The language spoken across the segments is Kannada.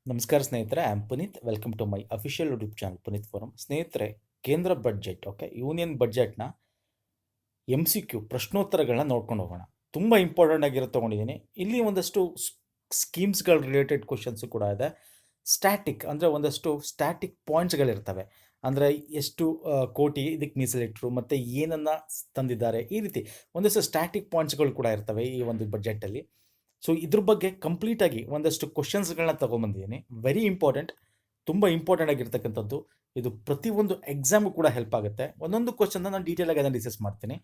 ನಮಸ್ಕಾರ ಸ್ನೇಹಿತರೆ, I am Puneet. Welcome to my official YouTube channel Puneet forum. ಸ್ನೇಹಿತರೆ, ಕೇಂದ್ರ ಬಡ್ಜೆಟ್ ಯೂನಿಯನ್ ಬಡ್ಜೆಟ್ನ MCQ ಪ್ರಶ್ನೋತ್ತರಗಳನ್ನ ನೋಡ್ಕೊಂಡು ಹೋಗೋಣ. ತುಂಬ ಇಂಪಾರ್ಟೆಂಟ್ ಆಗಿರೋ ತೊಗೊಂಡಿದ್ದೀನಿ. ಇಲ್ಲಿ ಒಂದಷ್ಟು ಸ್ಕೀಮ್ಸ್ಗಳ ರಿಲೇಟೆಡ್ ಕ್ವಶನ್ಸು ಕೂಡ ಇದೆ. ಸ್ಟ್ಯಾಟಿಕ್ ಅಂದರೆ ಒಂದಷ್ಟು ಸ್ಟ್ಯಾಟಿಕ್ ಪಾಯಿಂಟ್ಸ್ಗಳಿರ್ತವೆ. ಅಂದರೆ ಎಷ್ಟು ಕೋಟಿ ಇದಕ್ಕೆ ಮೀಸಲಿಟ್ಟರು ಮತ್ತು ಏನನ್ನು ತಂದಿದ್ದಾರೆ, ಈ ರೀತಿ ಒಂದಷ್ಟು ಸ್ಟ್ಯಾಟಿಕ್ ಪಾಯಿಂಟ್ಸ್ಗಳು ಕೂಡ ಇರ್ತವೆ ಈ ಒಂದು ಬಡ್ಜೆಟಲ್ಲಿ. ಸೊ ಇದ್ರ ಬಗ್ಗೆ ಕಂಪ್ಲೀಟಾಗಿ ಒಂದಷ್ಟು ಕ್ವಶನ್ಸ್ಗಳನ್ನ ತೊಗೊಂಬಂದಿದ್ದೀನಿ. ವೆರಿ ಇಂಪಾರ್ಟೆಂಟ್, ತುಂಬ ಇಂಪಾರ್ಟೆಂಟ್ ಆಗಿರ್ತಕ್ಕಂಥದ್ದು. ಇದು ಪ್ರತಿಯೊಂದು ಎಕ್ಸಾಮು ಕೂಡ ಹೆಲ್ಪ್ ಆಗುತ್ತೆ. ಒಂದೊಂದು ಕ್ವಶನ್ನ ನಾನು ಡೀಟೇಲಾಗಿ ಅನಾಲಿಸಿಸ್ ಮಾಡ್ತೀನಿ,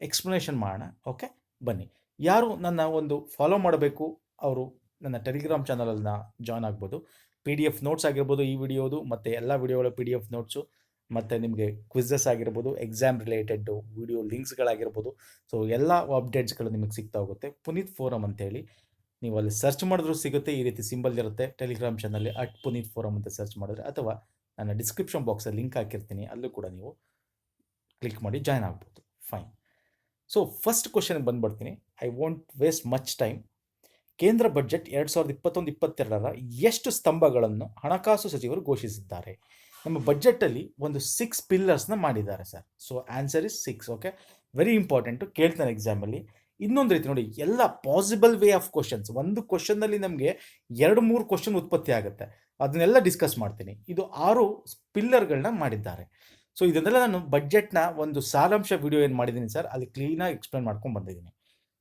ಎಕ್ಸ್ಪ್ಲನೇಷನ್ ಮಾಡೋಣ. ಓಕೆ, ಬನ್ನಿ. ಯಾರು ನನ್ನ ಒಂದು ಫಾಲೋ ಮಾಡಬೇಕು ಅವರು ನನ್ನ ಟೆಲಿಗ್ರಾಮ್ ಚಾನಲನ್ನು ಜಾಯ್ನ್ ಆಗ್ಬೋದು. PDF ನೋಟ್ಸ್ ಆಗಿರ್ಬೋದು ಈ ವಿಡಿಯೋದು, ಮತ್ತು ಎಲ್ಲ ವಿಡಿಯೋಗಳ PDF ನೋಟ್ಸು, ಮತ್ತು ನಿಮಗೆ ಕ್ವಿಝಸ್ ಆಗಿರ್ಬೋದು, ಎಕ್ಸಾಮ್ ರಿಲೇಟೆಡ್ಡು ವಿಡಿಯೋ ಲಿಂಕ್ಸ್ಗಳಾಗಿರ್ಬೋದು. ಸೊ ಎಲ್ಲ ಅಪ್ಡೇಟ್ಸ್ಗಳು ನಿಮಗೆ ಸಿಗ್ತಾ ಹೋಗುತ್ತೆ. ಪುನೀತ್ ಫೋರಮ್ ಅಂತೇಳಿ ನೀವು ಅಲ್ಲಿ ಸರ್ಚ್ ಮಾಡಿದ್ರೂ ಸಿಗುತ್ತೆ. ಈ ರೀತಿ ಸಿಂಬಲ್ ಇರುತ್ತೆ ಟೆಲಿಗ್ರಾಮ್ ಚಾನಲ್ಲಿ, @ಪುನೀತ್ ಫೋರಮ್ ಅಂತ ಸರ್ಚ್ ಮಾಡಿದ್ರೆ, ಅಥವಾ ನನ್ನ ಡಿಸ್ಕ್ರಿಪ್ಷನ್ ಬಾಕ್ಸಲ್ಲಿ ಲಿಂಕ್ ಹಾಕಿರ್ತೀನಿ, ಅಲ್ಲೂ ಕೂಡ ನೀವು ಕ್ಲಿಕ್ ಮಾಡಿ ಜಾಯ್ನ್ ಆಗ್ಬೋದು. ಫೈನ್. ಸೊ ಫಸ್ಟ್ ಕ್ವಶನ್ಗೆ ಬಂದ್ಬಿಡ್ತೀನಿ. I won't waste much time. ಕೇಂದ್ರ ಬಡ್ಜೆಟ್ 2021-22ರ ಎಷ್ಟು ಸ್ತಂಭಗಳನ್ನು ಹಣಕಾಸು ಸಚಿವರು ಘೋಷಿಸಿದ್ದಾರೆ? ನಮ್ಮ ಬಡ್ಜೆಟಲ್ಲಿ ಒಂದು 6 ಪಿಲ್ಲರ್ಸ್ನ ಮಾಡಿದ್ದಾರೆ sir. So answer is 6. Okay, very important, ಕೇಳ್ತಾನೆ ಎಕ್ಸಾಮಲ್ಲಿ. ಇನ್ನೊಂದು ರೀತಿ ನೋಡಿ, ಎಲ್ಲ ಪಾಸಿಬಲ್ ವೇ ಆಫ್ ಕ್ವಶನ್ಸ್. ಒಂದು ಕ್ವಶನ್ನಲ್ಲಿ ನಮಗೆ 2-3 ಕ್ವಶನ್ ಉತ್ಪತ್ತಿ ಆಗುತ್ತೆ, ಅದನ್ನೆಲ್ಲ ಡಿಸ್ಕಸ್ ಮಾಡ್ತೀನಿ. ಇದು 6 ಪಿಲ್ಲರ್ಗಳನ್ನ ಮಾಡಿದ್ದಾರೆ. ಸೊ ಇದನ್ನೆಲ್ಲ ನಾನು ಬಡ್ಜೆಟ್ನ ಒಂದು ಸಾರಾಂಶ ವಿಡಿಯೋ ಏನು ಮಾಡಿದ್ದೀನಿ ಸರ್, ಅಲ್ಲಿ ಕ್ಲೀನಾಗಿ ಎಕ್ಸ್ಪ್ಲೇನ್ ಮಾಡ್ಕೊಂಡು ಬಂದಿದ್ದೀನಿ.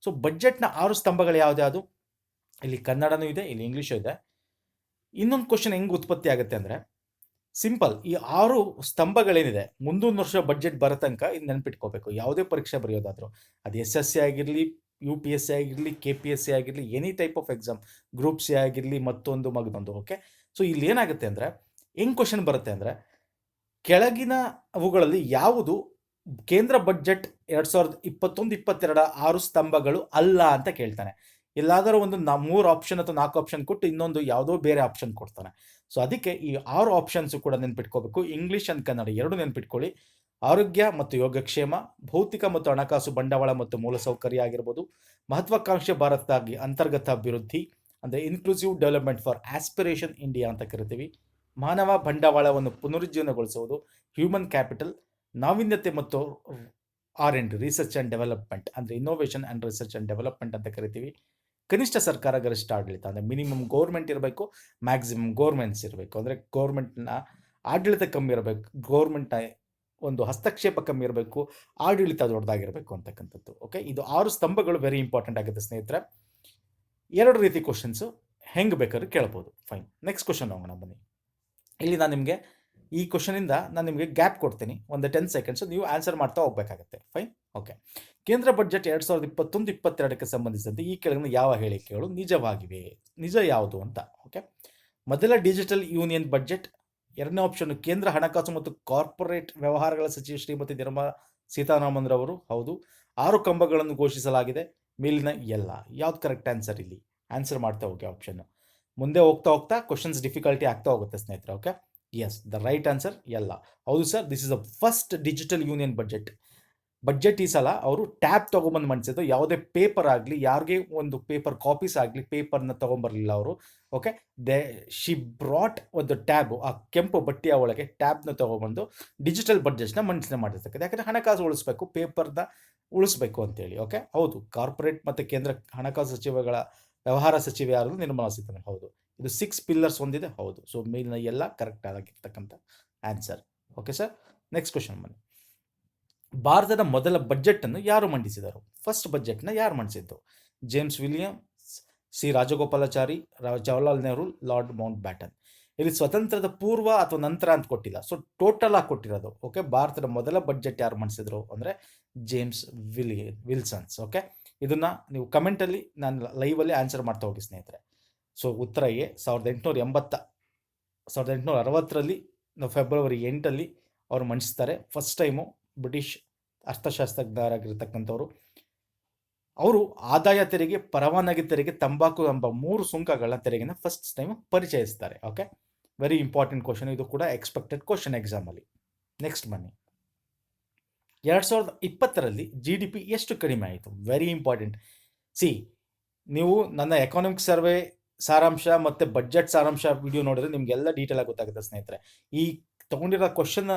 ಸೊ ಬಡ್ಜೆಟ್ನ 6 ಸ್ತಂಭಗಳು ಯಾವ್ದು? ಇಲ್ಲಿ ಕನ್ನಡನೂ ಇದೆ, ಇಲ್ಲಿ ಇಂಗ್ಲೀಷು ಇದೆ. ಇನ್ನೊಂದು ಕ್ವಶನ್ ಹೆಂಗೆ ಉತ್ಪತ್ತಿ ಆಗುತ್ತೆ ಅಂದರೆ, ಸಿಂಪಲ್, ಈ 6 ಸ್ತಂಭಗಳೇನಿದೆ, ಮುಂದೊಂದು ವರ್ಷ ಬಡ್ಜೆಟ್ ಬರೋ ತನಕ ಇದು ನೆನ್ಪಿಟ್ಕೋಬೇಕು. ಯಾವುದೇ ಪರೀಕ್ಷೆ ಬರೆಯೋದಾದರೂ, ಅದು SSC ಆಗಿರಲಿ, UPSC ಆಗಿರಲಿ, KPSC ಆಗಿರಲಿ, any type of exam, group C ಆಗಿರಲಿ, ಮತ್ತೊಂದು. ಓಕೆ, ಸೊ ಇಲ್ಲಿ ಏನಾಗುತ್ತೆ ಅಂದರೆ, ಹೆಂಗೆ ಕ್ವಶನ್ ಬರುತ್ತೆ ಅಂದರೆ, ಕೆಳಗಿನ ಅವುಗಳಲ್ಲಿ ಯಾವುದು ಕೇಂದ್ರ ಬಡ್ಜೆಟ್ 2021-22 6 ಸ್ತಂಭಗಳು ಅಲ್ಲ ಅಂತ ಕೇಳ್ತಾನೆ. ಎಲ್ಲಾದರೂ ಒಂದು 3 ಆಪ್ಷನ್ ಅಥವಾ 4 ಆಪ್ಷನ್ ಕೊಟ್ಟು ಇನ್ನೊಂದು ಯಾವುದೋ ಬೇರೆ ಆಪ್ಷನ್ ಕೊಡ್ತಾನೆ. ಸೊ ಅದಕ್ಕೆ ಈ 6 ಆಪ್ಷನ್ಸು ಕೂಡ ನೆನ್ಪಿಟ್ಕೋಬೇಕು. ಇಂಗ್ಲೀಷ್ ಆ್ಯಂಡ್ ಕನ್ನಡ ಎರಡು ನೆನ್ಪಿಟ್ಕೊಳ್ಳಿ. ಆರೋಗ್ಯ ಮತ್ತು ಯೋಗಕ್ಷೇಮ, ಭೌತಿಕ ಮತ್ತು ಹಣಕಾಸು ಬಂಡವಾಳ ಮತ್ತು ಮೂಲಸೌಕರ್ಯ ಆಗಿರ್ಬೋದು, ಮಹತ್ವಾಕಾಂಕ್ಷೆ ಭಾರತದಾಗಿ ಅಂತರ್ಗತ ಅಭಿವೃದ್ಧಿ ಅಂದರೆ inclusive development for aspiration India ಅಂತ ಕರಿತೀವಿ, ಮಾನವ ಬಂಡವಾಳವನ್ನು ಪುನರುಜ್ಜೀವನಗೊಳಿಸುವುದು, ಹ್ಯೂಮನ್ ಕ್ಯಾಪಿಟಲ್, ನಾವೀನ್ಯತೆ ಮತ್ತು R&D ರಿಸರ್ಚ್ ಆ್ಯಂಡ್ ಡೆವಲಪ್ಮೆಂಟ್ ಅಂದರೆ innovation and research and development ಅಂತ ಕರಿತೀವಿ, ಕನಿಷ್ಠ ಸರ್ಕಾರ ಗರಿಷ್ಠ ಆಡಳಿತ ಅಂದರೆ ಮಿನಿಮಮ್ ಗೌರ್ಮೆಂಟ್ ಇರಬೇಕು, ಮ್ಯಾಕ್ಸಿಮಮ್ ಗೌರ್ಮೆಂಟ್ಸ್ ಇರಬೇಕು. ಅಂದರೆ ಗೌರ್ಮೆಂಟ್ನ ಆಡಳಿತ ಕಮ್ಮಿ ಇರಬೇಕು, ಗೌರ್ಮೆಂಟ್ನ ಒಂದು ಹಸ್ತಕ್ಷೇಪ ಕಮ್ಮಿ ಇರಬೇಕು, ಆಡಳಿತ ದೊಡ್ಡದಾಗಿರಬೇಕು ಅಂತಕ್ಕಂಥದ್ದು. ಓಕೆ, ಇದು 6 ಸ್ತಂಭಗಳು ವೆರಿ ಇಂಪಾರ್ಟೆಂಟ್ ಆಗುತ್ತೆ ಸ್ನೇಹಿತರೆ. 2 ರೀತಿ ಕ್ವಶನ್ಸು ಹೆಂಗೆ ಬೇಕಾದ್ರೂ ಕೇಳ್ಬೋದು. ಫೈನ್, ನೆಕ್ಸ್ಟ್ ಕ್ವಶನ್ ಹೋಗೋಣ ಬನ್ನಿ. ಇಲ್ಲಿ ನಾನು ನಿಮಗೆ ಈ ಕ್ವಶನಿಂದ ನಾನು ನಿಮಗೆ ಗ್ಯಾಪ್ ಕೊಡ್ತೀನಿ, ಒಂದು 10 ಸೆಕೆಂಡ್ಸ್, ನೀವು ಆನ್ಸರ್ ಮಾಡ್ತಾ ಹೋಗಬೇಕಾಗತ್ತೆ. ಫೈನ್. ಓಕೆ, ಕೇಂದ್ರ ಬಡ್ಜೆಟ್ 2021-22ಕ್ಕೆ ಸಂಬಂಧಿಸಿದಂತೆ ಈ ಕೆಳಗಿನ ಯಾವ ಹೇಳಿಕೆಗಳು ನಿಜವಾಗಿವೆ? ನಿಜ ಯಾವುದು ಅಂತ. ಓಕೆ, ಮೊದಲ ಡಿಜಿಟಲ್ ಯೂನಿಯನ್ ಬಡ್ಜೆಟ್. ಎರಡನೇ ಆಪ್ಷನ್ ಕೇಂದ್ರ ಹಣಕಾಸು ಮತ್ತು ಕಾರ್ಪೊರೇಟ್ ವ್ಯವಹಾರಗಳ ಸಚಿವೆ ಶ್ರೀಮತಿ ನಿರ್ಮಲಾ ಸೀತಾರಾಮನ್ ರವರು. ಹೌದು. 6 ಕಂಬಗಳನ್ನು ಘೋಷಿಸಲಾಗಿದೆ. ಮೇಲಿನ ಎಲ್ಲ ಯಾವ್ದು ಕರೆಕ್ಟ್ ಆನ್ಸರ್? ಇಲ್ಲಿ ಆನ್ಸರ್ ಮಾಡ್ತಾ ಹೋಗಿ ಆಪ್ಷನ್. ಮುಂದೆ ಹೋಗ್ತಾ ಹೋಗ್ತಾ ಕ್ವಶನ್ಸ್ ಡಿಫಿಕಲ್ಟಿ ಆಗ್ತಾ ಹೋಗುತ್ತೆ ಸ್ನೇಹಿತರೆ. Okay, yes, the right answer ಎಲ್ಲ. ಹೌದು sir, this is the first digital union budget. ಈ ಸಲ ಅವರು ಟ್ಯಾಬ್ ತೊಗೊಂಬಂದು ಮಾಡಿಸಿದ್ದು. ಯಾವುದೇ ಪೇಪರ್ ಆಗಲಿ, ಯಾರಿಗೆ ಒಂದು ಪೇಪರ್ ಕಾಪೀಸ್ ಆಗಲಿ, ಪೇಪರ್ನ ತೊಗೊಂಬರಲಿಲ್ಲ ಅವರು. ಓಕೆ, ಶಿ ಬ್ರಾಟ್ ಒಂದು ಟ್ಯಾಬು, ಆ ಕೆಂಪು ಬಟ್ಟೆಯ ಒಳಗೆ ಟ್ಯಾಬ್ನ ತೊಗೊಂಬಂದು ಡಿಜಿಟಲ್ ಬಡ್ಜೆಟ್ನ ಮಂಡನೆ ಮಾಡಿರ್ತಕ್ಕಂಥ. ಯಾಕಂದರೆ ಹಣಕಾಸು ಉಳಿಸ್ಬೇಕು, ಪೇಪರ್ನ ಉಳಿಸ್ಬೇಕು ಅಂತೇಳಿ. ಓಕೆ, ಹೌದು, ಕಾರ್ಪೊರೇಟ್ ಮತ್ತು ಕೇಂದ್ರ ಹಣಕಾಸು ಸಚಿವಗಳ ವ್ಯವಹಾರ ಸಚಿವೆ ಯಾರು? ನಿರ್ಮಲಾ ಸೀತಾರಾಮನ್. ಹೌದು. ಇದು 6 ಪಿಲ್ಲರ್ಸ್ ಹೊಂದಿದೆ. ಹೌದು. ಸೊ ಮೇಲಿನ ಎಲ್ಲ ಕರೆಕ್ಟ್ ಆಗಿರ್ತಕ್ಕಂಥ answer. Okay sir, next question ಬನ್ನಿ. ಭಾರತದ ಮೊದಲ ಬಡ್ಜೆಟನ್ನು ಯಾರು ಮಂಡಿಸಿದರು? ಫಸ್ಟ್ ಬಡ್ಜೆಟ್ನ ಯಾರು ಮಂಡಿಸಿದ್ದು? James Williams, C Rajagopalachari, Jawaharlal Nehru, Lord Mountbatten. ಇಲ್ಲಿ ಸ್ವತಂತ್ರದ ಪೂರ್ವ ಅಥವಾ ನಂತರ ಅಂತ ಕೊಟ್ಟಿಲ್ಲ, ಸೊ ಟೋಟಲ್ ಆಗಿ ಕೊಟ್ಟಿರೋದು. ಓಕೆ, ಭಾರತದ ಮೊದಲ ಬಡ್ಜೆಟ್ ಯಾರು ಮಂಡಿಸಿದ್ರು ಅಂದರೆ ಜೇಮ್ಸ್ ವಿಲ್ಸನ್ಸ್. ಓಕೆ, ಇದನ್ನು ನೀವು ಕಮೆಂಟಲ್ಲಿ ನಾನು ಲೈವಲ್ಲಿ ಆನ್ಸರ್ ಮಾಡ್ತಾ ಹೋಗಿ ಸ್ನೇಹಿತರೆ. ಸೊ ಉತ್ತರ ಎ. 1860ರಲ್ಲಿ ಫೆಬ್ರವರಿ 8 ಅವರು ಮಂಡಿಸ್ತಾರೆ. ಫಸ್ಟ್ ಟೈಮು ಬ್ರಿಟಿಷ್ ಅರ್ಥಶಾಸ್ತ್ರಜ್ಞರಾಗಿರ್ತಕ್ಕಂಥವ್ರು. ಅವರು ಆದಾಯ ತೆರಿಗೆ, ಪರವಾನಗಿ ತೆರಿಗೆ, ತಂಬಾಕು ಎಂಬ 3 ಸುಂಕಗಳ ತೆರಿಗೆನ ಫಸ್ಟ್ ಟೈಮ್ ಪರಿಚಯಿಸ್ತಾರೆ. ಓಕೆ, ವೆರಿ ಇಂಪಾರ್ಟೆಂಟ್ ಕ್ವಶನ್, ಇದು ಕೂಡ ಎಕ್ಸ್ಪೆಕ್ಟೆಡ್ ಕ್ವಶನ್ ಎಕ್ಸಾಮಲ್ಲಿ. ನೆಕ್ಸ್ಟ್ ಬನ್ನಿ. 2020ರಲ್ಲಿ GDP ಎಷ್ಟು ಕಡಿಮೆ ಆಯಿತು? Very important. ಸಿ, ನೀವು ನನ್ನ ಎಕಾನಮಿಕ್ ಸರ್ವೆ ಸಾರಾಂಶ ಮತ್ತು ಬಡ್ಜೆಟ್ ಸಾರಾಂಶ ವಿಡಿಯೋ ನೋಡಿದ್ರೆ ನಿಮಗೆಲ್ಲ ಡೀಟೇಲ್ ಆಗಿ ಗೊತ್ತಾಗುತ್ತೆ ಸ್ನೇಹಿತರೆ. ಈ ತೊಗೊಂಡಿರೋ ಕ್ವಶನ್ನ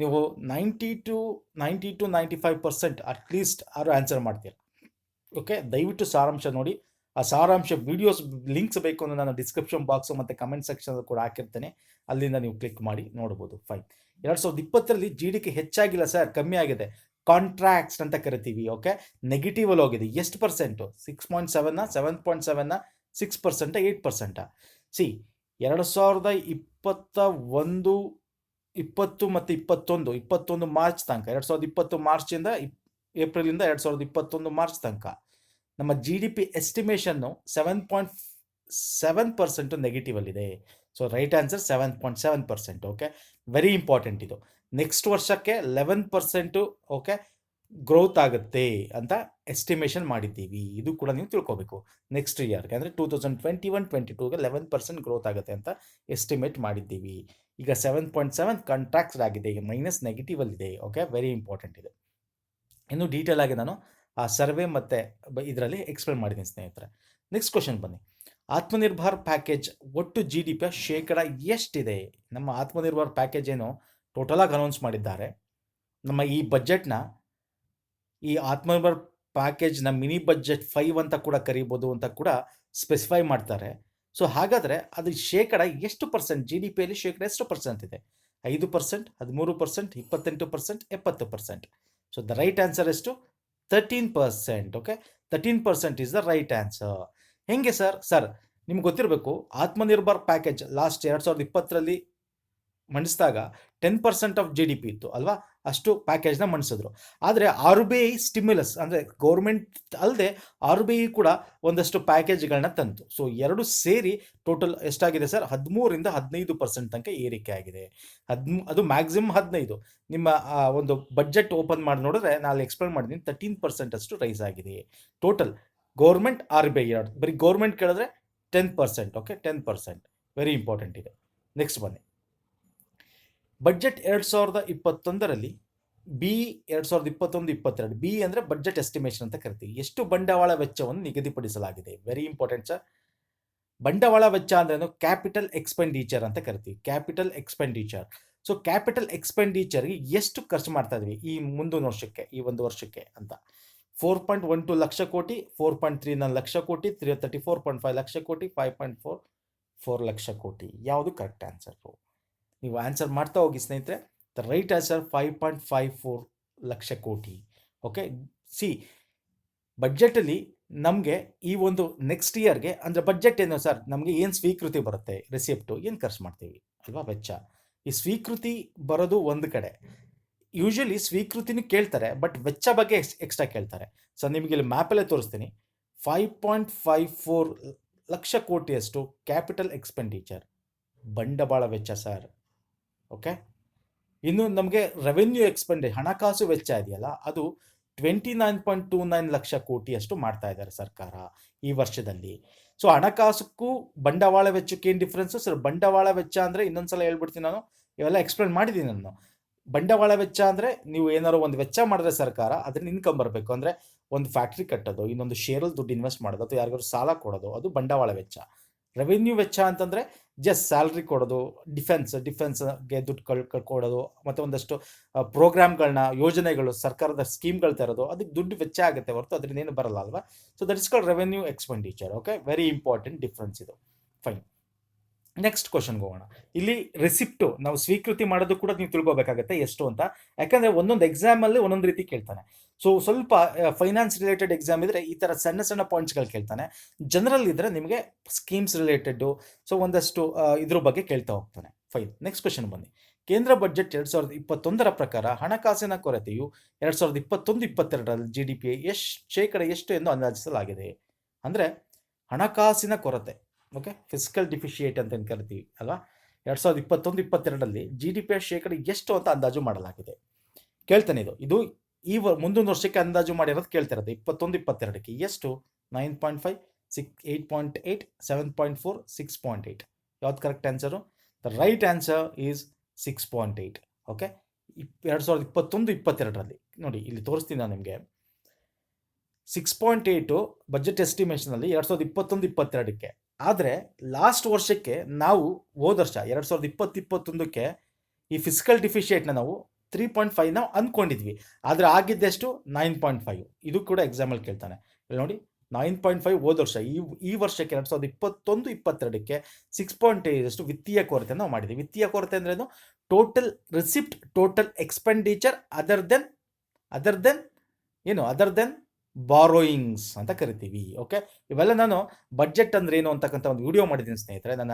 ನೀವು 90 to 95% ಅಟ್ಲೀಸ್ಟ್ ಆರು ಆನ್ಸರ್ ಮಾಡ್ತೀರಾ. ಓಕೆ, ದಯವಿಟ್ಟು ಸಾರಾಂಶ ನೋಡಿ. ಆ ಸಾರಾಂಶ ವಿಡಿಯೋಸ್ ಲಿಂಕ್ಸ್ ಬೇಕು ಅಂದರೆ ನಾನು ಡಿಸ್ಕ್ರಿಪ್ಷನ್ ಬಾಕ್ಸು ಮತ್ತು ಕಮೆಂಟ್ ಸೆಕ್ಷನ್ ಕೂಡ ಹಾಕಿರ್ತೇನೆ, ಅಲ್ಲಿಂದ ನೀವು ಕ್ಲಿಕ್ ಮಾಡಿ ನೋಡ್ಬೋದು. ಫೈನ್. 2020ರಲ್ಲಿ ಜಿ ಡಿ ಪಿ ಹೆಚ್ಚಾಗಿಲ್ಲ ಸರ್, ಕಮ್ಮಿ ಆಗಿದೆ. ಕಾಂಟ್ರಾಕ್ಟ್ಸ್ ಅಂತ ಕರಿತೀವಿ. ಓಕೆ, ನೆಗೆಟಿವ್ ಅಲ್ಲಿ ಹೋಗಿದೆ. ಎಷ್ಟು ಪರ್ಸೆಂಟು? 6.7 7.7 6% 8%. ಸಿ 2021 20 ಮತ್ತು 21 ಮಾರ್ಚ್ ತನಕ, 2020 ಮಾರ್ಚಿಂದ ಏಪ್ರಿಲಿಂದ 2021 ಮಾರ್ಚ್ ತನಕ ನಮ್ಮ ಜಿ ಡಿ ಪಿ ಎಸ್ಟಿಮೇಷನ್ನು 7.7% ನೆಗೆಟಿವ್ ಅಲ್ಲಿದೆ. So right answer 7.7%. Okay, very important ಇದು. ನೆಕ್ಸ್ಟ್ ವರ್ಷಕ್ಕೆ 11% ಓಕೆ ಗ್ರೋತ್ ಆಗುತ್ತೆ ಅಂತ ಎಸ್ಟಿಮೇಷನ್ ಮಾಡಿದ್ದೀವಿ. ಇದು ಕೂಡ ನೀವು ತಿಳ್ಕೊಬೇಕು. ನೆಕ್ಸ್ಟ್ ಇಯರ್ಗೆ ಅಂದರೆ 2021-22ಗೆ 11% ಗ್ರೋತ್ ಆಗುತ್ತೆ ಅಂತ ಎಸ್ಟಿಮೇಟ್ ಮಾಡಿದ್ದೀವಿ. ಈಗ 7.7 ಕಾಂಟ್ರಾಕ್ಟ್ಸ್ ಆಗಿದೆ, ಈಗ ಮೈನಸ್ ನೆಗೆಟಿವ್ ಅಲ್ಲಿದೆ. ಓಕೆ, ವೆರಿ ಇಂಪಾರ್ಟೆಂಟ್ ಇದೆ. ಇನ್ನು ಡೀಟೇಲ್ ಆಗಿ ನಾನು ಆ ಸರ್ವೆ ಮತ್ತು ಇದರಲ್ಲಿ ಎಕ್ಸ್ಪ್ಲೇನ್ ಮಾಡಿದ್ದೀನಿ ಸ್ನೇಹಿತರೆ. ನೆಕ್ಸ್ಟ್ ಕ್ವಶನ್ ಬನ್ನಿ. ಆತ್ಮನಿರ್ಭರ್ ಪ್ಯಾಕೇಜ್ ಒಟ್ಟು ಜಿ ಡಿ ಪಿಯ ಶೇಕಡ ಎಷ್ಟಿದೆ? ನಮ್ಮ ಆತ್ಮನಿರ್ಭರ್ ಪ್ಯಾಕೇಜ್ ಏನು ಟೋಟಲಾಗಿ ಅನೌನ್ಸ್ ಮಾಡಿದ್ದಾರೆ. ನಮ್ಮ ಈ ಬಜೆಟ್ನ ಈ ಆತ್ಮನಿರ್ಭರ್ ಪ್ಯಾಕೇಜ್ನ ಮಿನಿ ಬಜೆಟ್ 5 ಅಂತ ಕೂಡ ಕರಿಬೋದು ಅಂತ ಕೂಡ ಸ್ಪೆಸಿಫೈ ಮಾಡ್ತಾರೆ. ಸೊ ಹಾಗಾದರೆ ಅದು ಶೇಕಡ ಎಷ್ಟು ಪರ್ಸೆಂಟ್? ಜಿ ಡಿ ಪಿಯಲ್ಲಿ ಶೇಕಡ ಎಷ್ಟು ಪರ್ಸೆಂಟ್ ಇದೆ? 5%, 13%, 28%, 70%. ಸೊ ದ ರೈಟ್ ಆನ್ಸರ್ ಎಷ್ಟು? 13%. Okay, 13% is the right answer. ಹೆಂಗೆ ಸರ್ ನಿಮ್ಗೆ ಗೊತ್ತಿರಬೇಕು, ಆತ್ಮನಿರ್ಭರ್ ಪ್ಯಾಕೇಜ್ ಲಾಸ್ಟ್ 2020ರಲ್ಲಿ ಮಂಡಿಸಿದಾಗ 10% ಆಫ್ ಜಿ ಡಿ ಪಿ ಇತ್ತು ಅಲ್ವಾ, ಅಷ್ಟು ಪ್ಯಾಕೇಜ್ನ ಮಂಡಿಸಿದ್ರು. ಆದರೆ ಆರ್ ಬಿ ಐ ಸ್ಟಿಮ್ಯುಲಸ್ ಅಂದರೆ ಗೌರ್ಮೆಂಟ್ ಅಲ್ಲದೆ ಆರ್ ಬಿ ಐ ಕೂಡ ಒಂದಷ್ಟು ಪ್ಯಾಕೇಜ್ಗಳನ್ನ ತಂತು. ಸೊ ಎರಡು ಸೇರಿ ಟೋಟಲ್ ಎಷ್ಟಾಗಿದೆ ಸರ್? 13ರಿಂದ 15% ತನಕ ಏರಿಕೆ ಆಗಿದೆ. ಅದು ಮ್ಯಾಕ್ಸಿಮಮ್ 15. ನಿಮ್ಮ ಒಂದು ಬಜೆಟ್ ಓಪನ್ ಮಾಡಿ ನೋಡಿದ್ರೆ ನಾನು ಎಕ್ಸ್ಪ್ಲೇನ್ ಮಾಡಿದ್ದೀನಿ, 13% ಅಷ್ಟು ರೈಸ್ ಆಗಿದೆ total. Government or B I ಎರಡು, ಬರೀ ಗೌರ್ಮೆಂಟ್ ಕೇಳಿದ್ರೆ 10%. ಓಕೆ, 10%. ವೆರಿ ಇಂಪಾರ್ಟೆಂಟ್ ಇದೆ. ನೆಕ್ಸ್ಟ್ ಬನ್ನಿ. ಬಜೆಟ್ 2021ರಲ್ಲಿ ಬಿ 2021-22 ಬಿ ಅಂದರೆ ಬಜೆಟ್ ಎಸ್ಟಿಮೇಷನ್ ಅಂತ ಕರಿತೀವಿ. ಎಷ್ಟು ಬಂಡವಾಳ ವೆಚ್ಚವನ್ನು ನಿಗದಿಪಡಿಸಲಾಗಿದೆ? Very important sir. ಬಂಡವಾಳ ವೆಚ್ಚ ಅಂದ್ರೇನು? ಕ್ಯಾಪಿಟಲ್ ಎಕ್ಸ್ಪೆಂಡಿಚರ್ ಅಂತ ಕರಿತೀವಿ. Capital expenditure. ಸೊ ಕ್ಯಾಪಿಟಲ್ ಎಕ್ಸ್ಪೆಂಡಿಚರ್ಗೆ ಎಷ್ಟು ಖರ್ಚು ಮಾಡ್ತಾ ಇದ್ವಿ ಈ ಮುಂದಿನ ವರ್ಷಕ್ಕೆ, ಈ ಒಂದು ವರ್ಷಕ್ಕೆ ಅಂತ? 4.12 ಲಕ್ಷ ಕೋಟಿ, 4.39 ಲಕ್ಷ ಕೋಟಿ, 34.5 ಲಕ್ಷ ಕೋಟಿ, 5.44 ಲಕ್ಷ ಕೋಟಿ. ಯಾವುದು ಕರೆಕ್ಟ್ ಆನ್ಸರು? ನೀವು ಆನ್ಸರ್ ಮಾಡ್ತಾ ಹೋಗಿ ಸ್ನೇಹಿತರೆ. ದ ರೈಟ್ ಆನ್ಸರ್ 5.54 ಲಕ್ಷ ಕೋಟಿ. ಓಕೆ, ಸಿ ಬಜೆಟಲ್ಲಿ ನಮಗೆ ಈ ಒಂದು ನೆಕ್ಸ್ಟ್ ಇಯರ್ಗೆ ಅಂದರೆ ಬಜೆಟ್ ಏನು ಸರ್, ನಮಗೆ ಏನು ಸ್ವೀಕೃತಿ ಬರುತ್ತೆ, ರಿಸಿಪ್ಟು ಏನು ಖರ್ಚು ಮಾಡ್ತೀವಿ ಅಲ್ವಾ, ವೆಚ್ಚ. ಈ ಸ್ವೀಕೃತಿ ಬರೋದು ಒಂದು ಕಡೆ. ಯೂಶಲಿ ಸ್ವೀಕೃತಿನೂ ಕೇಳ್ತಾರೆ, ಬಟ್ ವೆಚ್ಚ ಬಗ್ಗೆ ಎಕ್ಸ್ಟ್ರಾ ಕೇಳ್ತಾರೆ. ಸೊ ನಿಮಗೆ ಇಲ್ಲಿ ಮ್ಯಾಪಲ್ಲೇ ತೋರಿಸ್ತೀನಿ. 5.54 ಲಕ್ಷ ಕೋಟಿಯಷ್ಟು ಕ್ಯಾಪಿಟಲ್ ಎಕ್ಸ್ಪೆಂಡಿಚರ್ ಬಂಡವಾಳ ವೆಚ್ಚ ಸರ್. ಓಕೆ, ಇನ್ನು ನಮಗೆ ರೆವೆನ್ಯೂ ಹಣಕಾಸು ವೆಚ್ಚ ಇದೆಯಲ್ಲ, ಅದು 29.29 ಲಕ್ಷ ಕೋಟಿಯಷ್ಟು ಮಾಡ್ತಾ ಇದ್ದಾರೆ ಸರ್ಕಾರ ಈ ವರ್ಷದಲ್ಲಿ. ಸೊ ಹಣಕಾಸಕ್ಕೂ ಬಂಡವಾಳ ವೆಚ್ಚಕ್ಕೆ ಏನು ಡಿಫ್ರೆನ್ಸು ಸರ್? ಬಂಡವಾಳ ವೆಚ್ಚ ಅಂದರೆ ಇನ್ನೊಂದ್ಸಲ ಹೇಳ್ಬಿಡ್ತೀನಿ, ನಾನು ಇವೆಲ್ಲ ಎಕ್ಸ್ಪ್ಲೇನ್ ಮಾಡಿದ್ದೀನಿ ನಾನು. ಬಂಡವಾಳ ವೆಚ್ಚ ಅಂದರೆ ನೀವು ಏನಾದ್ರು ಒಂದು ವೆಚ್ಚ ಮಾಡಿದ್ರೆ ಸರ್ಕಾರ ಅದರಿಂದ ಇನ್ಕಮ್ ಬರಬೇಕು. ಅಂದರೆ ಒಂದು ಫ್ಯಾಕ್ಟ್ರಿ ಕಟ್ಟೋದು, ಇನ್ನೊಂದು ಶೇರಲ್ಲಿ ದುಡ್ಡು ಇನ್ವೆಸ್ಟ್ ಮಾಡೋದು, ಅಥವಾ ಯಾರಿಗಾದ್ರು ಸಾಲ ಕೊಡೋದು, ಅದು ಬಂಡವಾಳ ವೆಚ್ಚ. ರೆವೆನ್ಯೂ ವೆಚ್ಚ ಅಂತಂದರೆ ಜಸ್ಟ್ ಸ್ಯಾಲ್ರಿ ಕೊಡೋದು, ಡಿಫೆನ್ಸ್ಗೆ ದುಡ್ಡು ಕೊಡೋದು, ಮತ್ತು ಒಂದಷ್ಟು ಪ್ರೋಗ್ರಾಮ್ಗಳನ್ನ, ಯೋಜನೆಗಳು, ಸರ್ಕಾರದ ಸ್ಕೀಮ್ಗಳು ತರೋದು, ಅದಕ್ಕೆ ದುಡ್ಡು ವೆಚ್ಚ ಆಗುತ್ತೆ ಹೊರತು ಅದರಿಂದ ಏನು ಬರಲ್ಲ ಅಲ್ವಾ. So that is called revenue expenditure. Okay, very important difference ಇದು. ಫೈನ್. ನೆಕ್ಸ್ಟ್ ಕ್ವಶನ್ಗೆ ಹೋಗೋಣ. ಇಲ್ಲಿ ರಿಸಿಪ್ಟು ನಾವು ಸ್ವೀಕೃತಿ ಮಾಡೋದು ಕೂಡ ನೀವು ತಿಳ್ಕೊಬೇಕಾಗತ್ತೆ ಎಷ್ಟು ಅಂತ. ಯಾಕಂದರೆ ಒಂದೊಂದು ಎಕ್ಸಾಮಲ್ಲಿ ಒಂದೊಂದು ರೀತಿ ಕೇಳ್ತಾನೆ. ಸೊ ಸ್ವಲ್ಪ ಫೈನಾನ್ಸ್ ರಿಲೇಟೆಡ್ ಎಕ್ಸಾಮ್ ಇದ್ದರೆ ಈ ಥರ ಸಣ್ಣ ಸಣ್ಣ ಪಾಯಿಂಟ್ಸ್ಗಳು ಕೇಳ್ತಾನೆ. ಜನರಲ್ ಇದ್ದರೆ ನಿಮಗೆ ಸ್ಕೀಮ್ಸ್ ರಿಲೇಟೆಡ್ಡು, ಸೊ ಒಂದಷ್ಟು ಇದ್ರ ಬಗ್ಗೆ ಕೇಳ್ತಾ ಹೋಗ್ತಾನೆ. ಫೈನ್. ನೆಕ್ಸ್ಟ್ ಕ್ವಶನ್ ಬನ್ನಿ. ಕೇಂದ್ರ ಬಜೆಟ್ 2021 ಪ್ರಕಾರ ಹಣಕಾಸಿನ ಕೊರತೆಯು 2021-22ರಲ್ಲಿ ಜಿ ಡಿ ಪಿ ಶೇಕಡ ಎಷ್ಟು ಎಂದು ಅಂದಾಜಿಸಲಾಗಿದೆ? ಅಂದರೆ ಹಣಕಾಸಿನ ಕೊರತೆ, ಓಕೆ, ಫಿಸಿಕಲ್ ಡಿಫಿಷಿಯೇಟ್ ಅಂತ ಏನು ಕರಿತೀವಿ ಅಲ್ವಾ, 2021-22ರಲ್ಲಿ ಜಿ ಡಿ ಪಿಯ ಶೇಕಡ ಎಷ್ಟು ಅಂತ ಅಂದಾಜು ಮಾಡಲಾಗಿದೆ ಕೇಳ್ತಾನೆ. ಇದು ಈ ಮುಂದಿನ ವರ್ಷಕ್ಕೆ ಅಂದಾಜು ಮಾಡಿರೋದು ಕೇಳ್ತಿರೋದು. 21-22ಕ್ಕೆ ಎಷ್ಟು? 9.5, 8.8, 7.4, 6.8. ಯಾವ್ದು correct answer? The right answer is 6.8. Okay, 2021-22ರಲ್ಲಿ ನೋಡಿ ಇಲ್ಲಿ ತೋರಿಸ್ತೀನಿ ನಾನು ನಿಮಗೆ. 6.8 ಬಜೆಟ್ ಎಸ್ಟಿಮೇಷನಲ್ಲಿ 2021-22ಕ್ಕೆ ಆದರೆ ಲಾಸ್ಟ್ ವರ್ಷಕ್ಕೆ ನಾವು ಹೋದ ವರ್ಷ 2020-21ಕ್ಕೆ ಈ ಫಿಸಿಕಲ್ ಡಿಫಿಷಿಯೇಟ್ನ ನಾವು 3.5 ನಾವು ಅಂದ್ಕೊಂಡಿದ್ವಿ, ಆದರೆ ಆಗಿದ್ದೆಷ್ಟು 9.5. ಇದು ಕೂಡ ಎಕ್ಸಾಮಲ್ಲಿ ಕೇಳ್ತಾನೆ. ಇಲ್ಲಿ ನೋಡಿ 9.5 ಹೋದ ವರ್ಷ. ಈ ವರ್ಷಕ್ಕೆ 2021-22ಕ್ಕೆ 6.8 ಅಷ್ಟು ವಿತ್ತೀಯ ಕೊರತೆ ನಾವು ಮಾಡಿದ್ವಿ. ವಿತ್ತೀಯ ಕೊರತೆ ಅಂದ್ರೇನು? Total receipt, total expenditure other than ಏನು, ಅದರ್ ದೆನ್ ಬಾರೋಯಿಂಗ್ಸ್ ಅಂತ ಕರಿತೀವಿ. ಓಕೆ, ಇವೆಲ್ಲ ನಾನು ಬಡ್ಜೆಟ್ ಅಂದ್ರೆ ಏನು ಅಂತಕ್ಕಂಥ ಒಂದು ವಿಡಿಯೋ ಮಾಡಿದ್ದೀನಿ ಸ್ನೇಹಿತರೆ. ನನ್ನ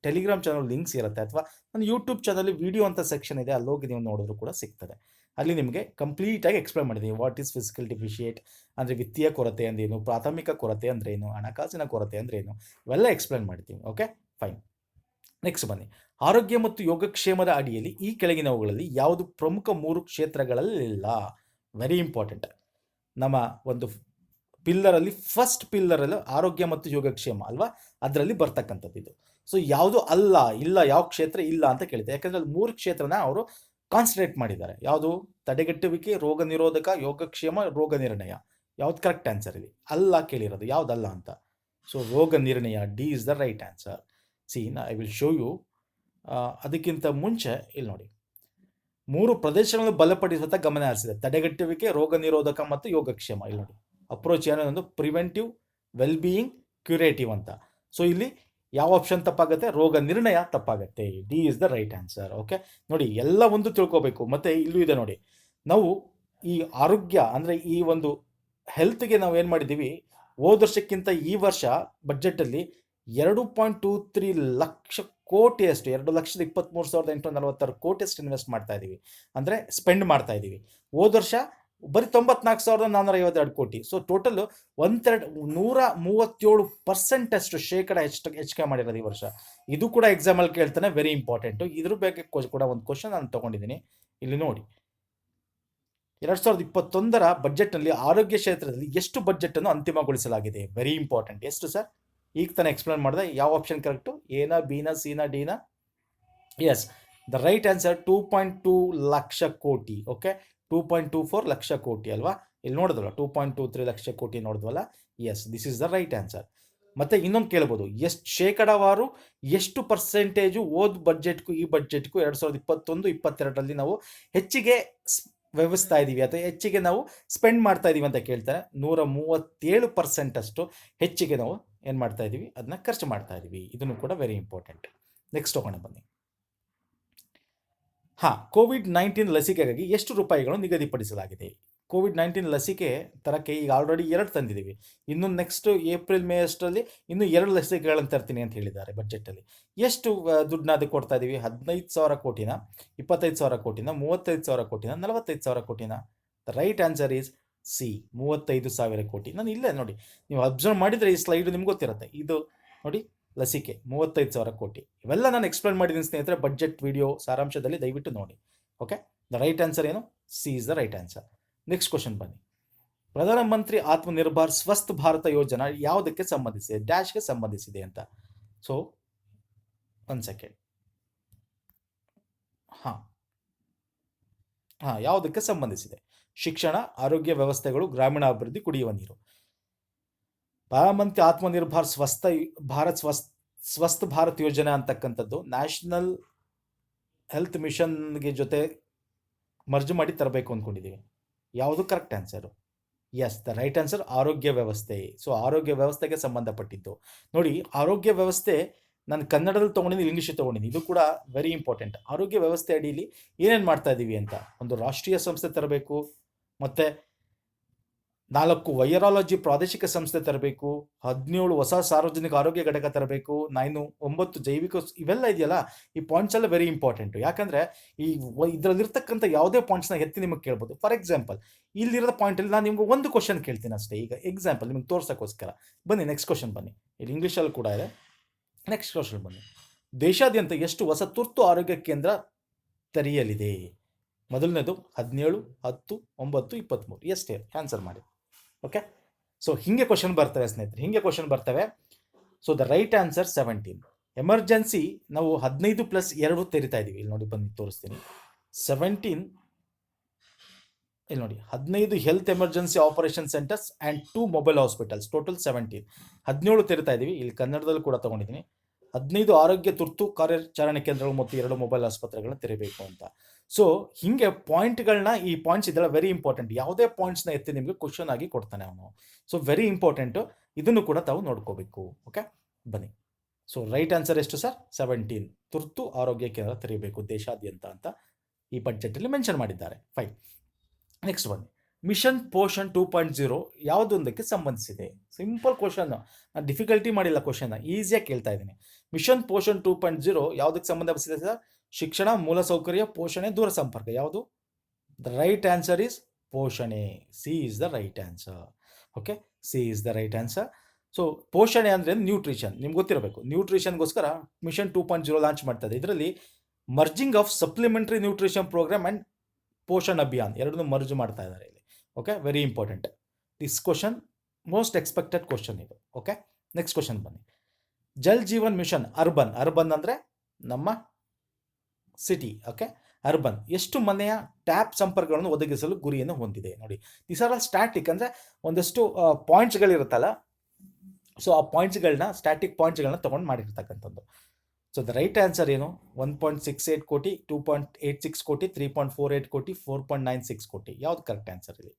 ಟೆಲಿಗ್ರಾಮ್ ಚಾನಲ್ ಲಿಂಕ್ಸ್ ಇರುತ್ತೆ, ಅಥವಾ ನನ್ನ ಯೂಟ್ಯೂಬ್ ಚಾನಲ್ ವಿಡಿಯೋ ಅಂತ ಸೆಕ್ಷನ್ ಇದೆ, ಅಲ್ಲಿ ಹೋಗಿ ನೀವು ನೋಡಿದ್ರು ಕೂಡ ಸಿಗ್ತದೆ. ಅಲ್ಲಿ ನಿಮಗೆ ಕಂಪ್ಲೀಟಾಗಿ ಎಕ್ಸ್ಪ್ಲೇನ್ ಮಾಡಿದ್ದೀನಿ. ವಾಟ್ ಈಸ್ ಫಿಸಿಕಲ್ ಡಿಫಿಷಿಯೇಟ್ ಅಂದರೆ ವಿತ್ತೀಯ ಕೊರತೆ ಅಂದ್ರೇನು, ಪ್ರಾಥಮಿಕ ಕೊರತೆ ಅಂದ್ರೇನು, ಹಣಕಾಸಿನ ಕೊರತೆ ಅಂದ್ರೇನು, ಇವೆಲ್ಲ ಎಕ್ಸ್ಪ್ಲೇನ್ ಮಾಡಿದ್ದೀನಿ. Okay, fine. ನೆಕ್ಸ್ಟ್ ಬನ್ನಿ, ಆರೋಗ್ಯ ಮತ್ತು ಯೋಗಕ್ಷೇಮದ ಅಡಿಯಲ್ಲಿ ಈ ಕೆಳಗಿನವುಗಳಲ್ಲಿ ಯಾವುದು ಪ್ರಮುಖ 3 ಕ್ಷೇತ್ರಗಳಲ್ಲಿಲ್ಲ? Very important. ನಮ್ಮ ಒಂದು ಪಿಲ್ಲರಲ್ಲಿ ಫಸ್ಟ್ ಪಿಲ್ಲರಲ್ಲಿ ಆರೋಗ್ಯ ಮತ್ತು ಯೋಗಕ್ಷೇಮ ಅಲ್ವಾ, ಅದರಲ್ಲಿ ಬರ್ತಕ್ಕಂಥದ್ದು ಇದು. ಸೊ ಯಾವುದು ಇಲ್ಲ, ಯಾವ ಕ್ಷೇತ್ರ ಇಲ್ಲ ಅಂತ ಕೇಳಿದೆ. ಯಾಕಂದರೆ ಅಲ್ಲಿ 3 ಕ್ಷೇತ್ರನ ಅವರು ಕಾನ್ಸಂಟ್ರೇಟ್ ಮಾಡಿದ್ದಾರೆ. ಯಾವುದು? ತಡೆಗಟ್ಟುವಿಕೆ, ರೋಗ ನಿರೋಧಕ, ಯೋಗಕ್ಷೇಮ, ರೋಗ ನಿರ್ಣಯ. ಯಾವ್ದು ಕರೆಕ್ಟ್ ಆನ್ಸರ್ ಇಲ್ಲಿ? ಅಲ್ಲ ಕೇಳಿರೋದು, ಯಾವುದಲ್ಲ ಅಂತ. ಸೊ ರೋಗ ನಿರ್ಣಯ, D is the right answer. See I will show you. ಅದಕ್ಕಿಂತ ಮುಂಚೆ ಇಲ್ಲಿ ನೋಡಿ, 3 ಪ್ರದೇಶಗಳನ್ನು ಬಲಪಡಿಸುತ್ತಾ ಗಮನ ಹರಿಸಿದೆ: ತಡೆಗಟ್ಟುವಿಕೆ, ರೋಗ ನಿರೋಧಕ ಮತ್ತು ಯೋಗಕ್ಷೇಮ. ಇಲ್ಲಿ ನೋಡಿ, ಅಪ್ರೋಚ್ ಏನೊಂದು ಪ್ರಿವೆಂಟಿವ್, ವೆಲ್ ಬೀಯಿಂಗ್, ಕ್ಯೂರೇಟಿವ್ ಅಂತ. ಸೊ ಇಲ್ಲಿ ಯಾವ ಆಪ್ಷನ್ ತಪ್ಪಾಗುತ್ತೆ? ರೋಗ ನಿರ್ಣಯ ತಪ್ಪಾಗುತ್ತೆ. D is the right answer. Okay, ನೋಡಿ ಎಲ್ಲ ಒಂದು ತಿಳ್ಕೋಬೇಕು. ಮತ್ತೆ ಇಲ್ಲೂ ಇದೆ ನೋಡಿ, ನಾವು ಈ ಆರೋಗ್ಯ ಅಂದರೆ ಈ ಒಂದು ಹೆಲ್ತ್ಗೆ ನಾವು ಏನು ಮಾಡಿದ್ದೀವಿ, ಹೋದ ವರ್ಷಕ್ಕಿಂತ ಈ ವರ್ಷ ಬಡ್ಜೆಟಲ್ಲಿ 2.23 ಲಕ್ಷ ಕೋಟಿಯಷ್ಟು, 2,23,846 ಕೋಟಿಯಷ್ಟು ಇನ್ವೆಸ್ಟ್ ಮಾಡ್ತಾ ಇದ್ದೀವಿ, ಅಂದರೆ ಸ್ಪೆಂಡ್ ಮಾಡ್ತಾ ಇದ್ದೀವಿ. ಹೋದ ವರ್ಷ ಬರೀ 94,452 ಕೋಟಿ. ಸೊ ಟೋಟಲ್ 137% ಅಷ್ಟು ಶೇಕಡ ಹೆಚ್ಚಿಗೆ ಮಾಡಿರೋದು ಈ ವರ್ಷ. ಇದು ಕೂಡ ಎಕ್ಸಾಮಲ್ಲಿ ಕೇಳ್ತಾನೆ, ವೆರಿ ಇಂಪಾರ್ಟೆಂಟು. ಇದ್ರ ಬಗ್ಗೆ ಕೂಡ ಒಂದು ಕ್ವಶನ್ ನಾನು ತೊಗೊಂಡಿದ್ದೀನಿ. ಇಲ್ಲಿ ನೋಡಿ, 2021ರ ಬಡ್ಜೆಟ್ನಲ್ಲಿ ಆರೋಗ್ಯ ಕ್ಷೇತ್ರದಲ್ಲಿ ಎಷ್ಟು ಬಡ್ಜೆಟನ್ನು ಅಂತಿಮಗೊಳಿಸಲಾಗಿದೆ? Very important. ಎಷ್ಟು ಸರ್? ಈಗ ತಾನೇ ಎಕ್ಸ್ಪ್ಲೇನ್ ಮಾಡಿದೆ. ಯಾವ ಆಪ್ಷನ್ ಕರೆಕ್ಟು? ಎನಾ, ಬಿನಾ, ಸಿನಾ, ಡಿನಾ? ಎಸ್, ದ ರೈಟ್ ಆನ್ಸರ್ 2.2 ಲಕ್ಷ ಕೋಟಿ. ಓಕೆ, 2.24 ಲಕ್ಷ ಕೋಟಿ ಅಲ್ವಾ? ಇಲ್ಲಿ ನೋಡಿದ್ವಲ್ಲ 2.23 ಲಕ್ಷ ಕೋಟಿ ನೋಡಿದ್ವಲ್ಲ. Yes, this is the right answer. ಮತ್ತೆ ಇನ್ನೊಂದು ಕೇಳ್ಬೋದು, ಎಷ್ಟು ಶೇಕಡಾವಾರು, ಎಷ್ಟು ಪರ್ಸೆಂಟೇಜು ಓದ್ ಬಡ್ಜೆಟ್ಗೂ ಈ ಬಡ್ಜೆಟ್ಗೂ 2021-22ರಲ್ಲಿ ನಾವು ಹೆಚ್ಚಿಗೆ ವ್ಯವಸ್ಥೆ ಇದ್ದೀವಿ ಅಥವಾ ಹೆಚ್ಚಿಗೆ ನಾವು ಸ್ಪೆಂಡ್ ಮಾಡ್ತಾ ಇದ್ದೀವಿ ಅಂತ ಕೇಳ್ತಾರೆ. 137% ಅಷ್ಟು ಹೆಚ್ಚಿಗೆ ನಾವು ಏನು ಮಾಡ್ತಾ ಇದ್ದೀವಿ, ಅದನ್ನ ಖರ್ಚು ಮಾಡ್ತಾ ಇದ್ದೀವಿ. ಇದನ್ನು ಕೂಡ ವೆರಿ ಇಂಪಾರ್ಟೆಂಟ್. ನೆಕ್ಸ್ಟ್ ತಗೊಂಡು ಬನ್ನಿ. ಕೋವಿಡ್-19 ಲಸಿಕೆಗಾಗಿ ಎಷ್ಟು ರೂಪಾಯಿಗಳನ್ನು ನಿಗದಿಪಡಿಸಲಾಗಿದೆ? ಕೋವಿಡ್-19 ಲಸಿಕೆ ತರಕ್ಕೆ ಈಗ ಆಲ್ರೆಡಿ 2 ತಂದಿದ್ದೀವಿ. ಇನ್ನು ನೆಕ್ಸ್ಟ್ ಏಪ್ರಿಲ್ ಮೇ ಅಷ್ಟರಲ್ಲಿ ಇನ್ನೂ 2 ಲಸಿಕೆಗಳನ್ನು ತರ್ತೀನಿ ಅಂತ ಹೇಳಿದ್ದಾರೆ ಬಡ್ಜೆಟಲ್ಲಿ. ಎಷ್ಟು ದುಡ್ಡನ್ನ ಅದಕ್ಕೆ ಕೊಡ್ತಾ ಇದ್ದೀವಿ? 15,000 ಕೋಟಿನ, 25,000 ಕೋಟಿನ, 35,000 ಕೋಟಿನ, 45,000 ಕೋಟಿನ? The right answer is C, 35,000 ಕೋಟಿ. ನಾನು ಇಲ್ಲೇ ನೋಡಿ, ನೀವು ಅಬ್ಸರ್ವ್ ಮಾಡಿದರೆ ಈ ಸ್ಲೈಡ್ ನಿಮ್ಗೆ ಗೊತ್ತಿರುತ್ತೆ. ಇದು ನೋಡಿ, ಲಸಿಕೆ 35,000 ಕೋಟಿ. ಇವೆಲ್ಲ ನಾನು ಎಕ್ಸ್ಪ್ಲೇನ್ ಮಾಡಿದ್ದೀನಿ ಸ್ನೇಹಿತರೆ ಬಡ್ಜೆಟ್ ವಿಡಿಯೋ ಸಾರಾಂಶದಲ್ಲಿ, ದಯವಿಟ್ಟು ನೋಡಿ. ಓಕೆ, ದ ರೈಟ್ ಆನ್ಸರ್ ಏನು? C is the right answer. Next question ಬನ್ನಿ. ಪ್ರಧಾನಮಂತ್ರಿ ಆತ್ಮನಿರ್ಭರ್ ಸ್ವಸ್ಥ ಭಾರತ ಯೋಜನಾ ಯಾವುದಕ್ಕೆ ಸಂಬಂಧಿಸಿದೆ? ಡ್ಯಾಶ್ಗೆ ಸಂಬಂಧಿಸಿದೆ ಅಂತ. So 1 second. ಯಾವುದಕ್ಕೆ ಸಂಬಂಧಿಸಿದೆ? ಶಿಕ್ಷಣ, ಆರೋಗ್ಯ ವ್ಯವಸ್ಥೆಗಳು, ಗ್ರಾಮೀಣಾಭಿವೃದ್ಧಿ, ಕುಡಿಯುವ ನೀರು. ಪ್ರಧಾನಮಂತ್ರಿ ಆತ್ಮನಿರ್ಭರ್ ಸ್ವಸ್ಥ ಭಾರತ್ ಯೋಜನೆ ಅಂತಕ್ಕಂಥದ್ದು ನ್ಯಾಷನಲ್ ಹೆಲ್ತ್ ಮಿಷನ್ಗೆ ಜೊತೆ ಮರ್ಜ್ ಮಾಡಿ ತರಬೇಕು ಅಂದ್ಕೊಂಡಿದ್ದೀವಿ. ಯಾವುದು correct answer? Yes, the right answer ಆರೋಗ್ಯ ವ್ಯವಸ್ಥೆ. ಸೊ ಆರೋಗ್ಯ ವ್ಯವಸ್ಥೆಗೆ ಸಂಬಂಧಪಟ್ಟಿದ್ದು ನೋಡಿ. ಆರೋಗ್ಯ ವ್ಯವಸ್ಥೆ ನಾನು ಕನ್ನಡದಲ್ಲಿ ತೊಗೊಂಡಿದ್ದೀನಿ, ಇಂಗ್ಲೀಷ್ ತೊಗೊಂಡಿದ್ದೀನಿ. ಇದು ಕೂಡ ವೆರಿ ಇಂಪಾರ್ಟೆಂಟ್. ಆರೋಗ್ಯ ವ್ಯವಸ್ಥೆ ಅಡಿಯಲ್ಲಿ ಏನೇನು ಮಾಡ್ತಾ ಇದ್ದೀವಿ ಅಂತ ಒಂದು ರಾಷ್ಟ್ರೀಯ ಸಂಸ್ಥೆ ತರಬೇಕು, ಮತ್ತು 4 ವೈರಾಲಜಿ ಪ್ರಾದೇಶಿಕ ಸಂಸ್ಥೆ ತರಬೇಕು, 17 ಹೊಸ ಸಾರ್ವಜನಿಕ ಆರೋಗ್ಯ ಘಟಕ ತರಬೇಕು, 9 ಜೈವಿಕ, ಇವೆಲ್ಲ ಇದೆಯಲ್ಲ, ಈ ಪಾಯಿಂಟ್ಸ್ ಎಲ್ಲ ವೆರಿ ಇಂಪಾರ್ಟೆಂಟು. ಯಾಕಂದರೆ ಈ ಇದರಲ್ಲಿರ್ತಕ್ಕಂಥ ಯಾವುದೇ ಪಾಯಿಂಟ್ಸ್ನ ಎತ್ತಿ ನಿಮಗೆ ಕೇಳ್ಬೋದು. ಫಾರ್ ಎಕ್ಸಾಂಪಲ್, ಇಲ್ಲಿರೋ ಪಾಯಿಂಟಲ್ಲಿ ನಾನು ನಿಮ್ಗೆ ಒಂದು ಕ್ವಶನ್ ಕೇಳ್ತೀನಿ ಅಷ್ಟೇ. ಈಗ ಎಕ್ಸಾಂಪಲ್ ನಿಮಗೆ ತೋರ್ಸೋಕ್ಕೋಸ್ಕರ. ಬನ್ನಿ ನೆಕ್ಸ್ಟ್ ಕ್ವಶನ್ ಬನ್ನಿ. ಇಲ್ಲಿ ಇಂಗ್ಲೀಷಲ್ಲಿ ಕೂಡ ಇದೆ. ನೆಕ್ಸ್ಟ್ ಕ್ವಶನ್ ಬನ್ನಿ. ದೇಶಾದ್ಯಂತ ಎಷ್ಟು ಹೊಸ ತುರ್ತು ಆರೋಗ್ಯ ಕೇಂದ್ರ ತೆರೆಯಲಿದೆ? ಮೊದಲನೇದು 17, 10, 9, 23. ಎಷ್ಟೇ ಆನ್ಸರ್ ಮಾಡಿ. ಓಕೆ, ಸೊ ಹಿಂಗೆ ಕ್ವಶನ್ ಬರ್ತವೆ ಸ್ನೇಹಿತರೆ, ಹಿಂಗೆ ಕ್ವಶನ್ ಬರ್ತವೆ. So the right answer 17. Emergency ನಾವು 15+2 ತೆರಿತಾ ಇದ್ದೀವಿ. ಇಲ್ಲಿ ನೋಡಿ, ಬನ್ನಿ ತೋರಿಸ್ತೀನಿ. 17 ಇಲ್ಲಿ ನೋಡಿ 15 health emergency operation centres and 2 mobile hospitals, total 17. 17 ತೆರಿತಾ ಇದ್ದೀವಿ, ಇಲ್ಲಿ ಕನ್ನಡದಲ್ಲೂ ಕೂಡ ತೊಗೊಂಡಿದ್ದೀನಿ. 15 ಆರೋಗ್ಯ ತುರ್ತು ಕಾರ್ಯಾಚರಣೆ ಕೇಂದ್ರಗಳು ಮತ್ತು 2 ಮೊಬೈಲ್ ಆಸ್ಪತ್ರೆಗಳನ್ನ ತೆರಿಬೇಕು ಅಂತ. ಸೊ ಹಿಂಗೆ ಪಾಯಿಂಟ್ಗಳನ್ನ, ಈ ಪಾಯಿಂಟ್ಸ್ ಇದೆಲ್ಲ ವೆರಿ ಇಂಪಾರ್ಟೆಂಟ್. ಯಾವುದೇ ಪಾಯಿಂಟ್ಸ್ನ ಎತ್ತಿ ನಿಮಗೆ ಕ್ವಶನ್ ಆಗಿ ಕೊಡ್ತಾನೆ ಅವನು. ಸೊ ವೆರಿ ಇಂಪಾರ್ಟೆಂಟು, ಇದನ್ನು ಕೂಡ ತಾವು ನೋಡ್ಕೋಬೇಕು. ಓಕೆ, ಬನ್ನಿ. ಸೊ ರೈಟ್ ಆನ್ಸರ್ ಎಷ್ಟು ಸರ್? 17 ತುರ್ತು ಆರೋಗ್ಯ ಕೇಂದ್ರ ತೆರೀಬೇಕು ದೇಶಾದ್ಯಂತ ಅಂತ ಈ ಬಡ್ಜೆಟಲ್ಲಿ ಮೆನ್ಷನ್ ಮಾಡಿದ್ದಾರೆ. ಫೈನ್. ನೆಕ್ಸ್ಟ್ ಬನ್ನಿ. ಮಿಷನ್ ಪೋಷಣ್ 2.0 ಯಾವುದೊಂದಕ್ಕೆ ಸಂಬಂಧಿಸಿದೆ? ಸಿಂಪಲ್ ಕ್ವಶನ್, ನಾನು ಡಿಫಿಕಲ್ಟಿ ಮಾಡಿಲ್ಲ, ಕ್ವಶನ್ ಈಸಿಯಾಗಿ ಕೇಳ್ತಾ ಇದ್ದೀನಿ. ಮಿಷನ್ ಪೋಷಣ್ 2.0 ಯಾವುದಕ್ಕೆ ಸಂಬಂಧಿಸಿದೆ ಸರ್? ಶಿಕ್ಷಣ, ಮೂಲಸೌಕರ್ಯ, ಪೋಷಣೆ, ದೂರ ಸಂಪರ್ಕ. ಯಾವುದು? ದ ರೈಟ್ ಆನ್ಸರ್ ಈಸ್ ಪೋಷಣೆ. C is the right answer. Okay, C is the right answer. So ಪೋಷಣೆ ಅಂದರೆ ನ್ಯೂಟ್ರಿಷನ್, ನಿಮ್ಗೆ ಗೊತ್ತಿರಬೇಕು. ನ್ಯೂಟ್ರಿಷನ್ಗೋಸ್ಕರ ಮಿಷನ್ 2.0 ಲಾಂಚ್ ಮಾಡ್ತದೆ. ಇದರಲ್ಲಿ merging of supplementary nutrition programme and Poshan Abhiyan ಎರಡನ್ನೂ ಮರ್ಜ್ ಮಾಡ್ತಾ ಇದ್ದಾರೆ ಇಲ್ಲಿ. Okay, very important this question, most expected question ಇದು. ಓಕೆ, ನೆಕ್ಸ್ಟ್ ಕ್ವಶನ್ ಬನ್ನಿ. Jal Jeevan mission urban, urban ಅಂದರೆ ನಮ್ಮ ಸಿಟಿ. ಓಕೆ, ಅರ್ಬನ್ ಎಷ್ಟು ಮನೆಯ ಟ್ಯಾಪ್ ಸಂಪರ್ಕಗಳನ್ನು ಒದಗಿಸಲು ಗುರಿಯನ್ನು ಹೊಂದಿದೆ? ನೋಡಿ, ದಿಸ್ ಆರ್ ಆಲ್ ಸ್ಟ್ಯಾಟಿಕ್, ಅಂದರೆ ಒಂದಷ್ಟು ಪಾಯಿಂಟ್ಸ್ಗಳಿರುತ್ತಲ್ಲ, ಸೊ ಆ ಪಾಯಿಂಟ್ಸ್ಗಳನ್ನ, ಸ್ಟ್ಯಾಟಿಕ್ ಪಾಯಿಂಟ್ಸ್ಗಳನ್ನ ತೊಗೊಂಡು ಮಾಡಿರ್ತಕ್ಕಂಥದ್ದು. ಸೊ ದ ರೈಟ್ ಆನ್ಸರ್ ಏನು? 1.68 ಕೋಟಿ, 2.86 ಕೋಟಿ, 3.48 ಕೋಟಿ, 4.96 ಕೋಟಿ. ಯಾವುದು ಕರೆಕ್ಟ್ ಆನ್ಸರ್ ಇಲ್ಲಿ?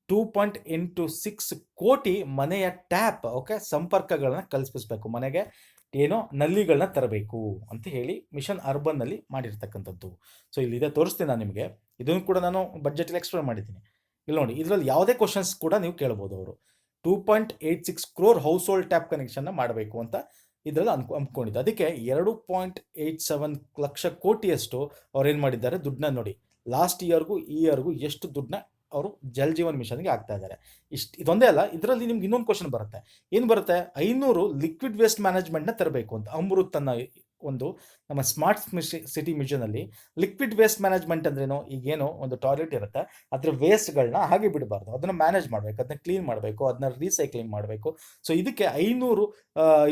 2.86 ಕೋಟಿ ಮನೆಯ ಟ್ಯಾಪ್, ಓಕೆ, ಸಂಪರ್ಕಗಳನ್ನ ಕಲ್ಪಿಸಬೇಕು, ಮನೆಗೆ ಏನೋ ನಲ್ಲಿಗಳನ್ನ ತರಬೇಕು ಅಂತ ಹೇಳಿ ಮಿಷನ್ ಅರ್ಬನ್ನಲ್ಲಿ ಮಾಡಿರ್ತಕ್ಕಂಥದ್ದು. ಸೊ ಇಲ್ಲಿದೆ, ತೋರಿಸ್ತೀನಿ ನಾನು ನಿಮಗೆ. ಇದನ್ನು ಕೂಡ ನಾನು ಬಡ್ಜೆಟಲ್ಲಿ ಎಕ್ಸ್ಪ್ಲೇನ್ ಮಾಡಿದ್ದೀನಿ. ಇಲ್ಲಿ ನೋಡಿ, ಇದರಲ್ಲಿ ಯಾವುದೇ ಕ್ವಶನ್ಸ್ ಕೂಡ ನೀವು ಕೇಳ್ಬೋದು. ಅವರು 2.86 ಕ್ರೋರ್ ಹೌಸ್ ಹೋಲ್ಡ್ ಟ್ಯಾಪ್ ಕನೆಕ್ಷನ್ನ ಮಾಡಬೇಕು ಅಂತ ಇದರಲ್ಲಿ ಅಂದ್ಕೊಂಡಿದ್ದು. ಅದಕ್ಕೆ 2.87 ಲಕ್ಷ ಕೋಟಿಯಷ್ಟು ಅವ್ರು ಏನು ಮಾಡಿದ್ದಾರೆ, ದುಡ್ಡನ್ನ ನೋಡಿ, ಲಾಸ್ಟ್ ಇಯರ್ಗೂ ಈ ಇಯರ್ಗೂ ಎಷ್ಟು ದುಡ್ಡನ್ನ ಅವರು ಜಲ್ ಜೀವನ್ ಮಿಷನ್ಗೆ ಆಗ್ತಾ ಇದ್ದಾರೆ. ಇದೊಂದೇ ಅಲ್ಲ, ಇದರಲ್ಲಿ ನಿಮ್ಗೆ ಇನ್ನೊಂದು ಕ್ವಶನ್ ಬರುತ್ತೆ. ಏನು ಬರುತ್ತೆ? 500 ಲಿಕ್ವಿಡ್ ವೇಸ್ಟ್ ಮ್ಯಾನೇಜ್ಮೆಂಟ್ನ ತರಬೇಕು ಅಂತ. ಅಮೃತ್ ಅನ್ನ ಒಂದು ನಮ್ಮ ಸ್ಮಾರ್ಟ್ ಸಿಟಿ ಮಿಷನಲ್ಲಿ ಲಿಕ್ವಿಡ್ ವೇಸ್ಟ್ ಮ್ಯಾನೇಜ್ಮೆಂಟ್ ಅಂದ್ರೇನು? ಈಗೇನೋ ಒಂದು ಟಾಯ್ಲೆಟ್ ಇರುತ್ತೆ, ಅದರ ವೇಸ್ಟ್ಗಳನ್ನ ಹಾಗೆ ಬಿಡಬಾರ್ದು, ಅದನ್ನು ಮ್ಯಾನೇಜ್ ಮಾಡಬೇಕು, ಅದನ್ನ ಕ್ಲೀನ್ ಮಾಡಬೇಕು, ಅದನ್ನ ರೀಸೈಕ್ಲಿಂಗ್ ಮಾಡಬೇಕು. ಸೊ ಇದಕ್ಕೆ 500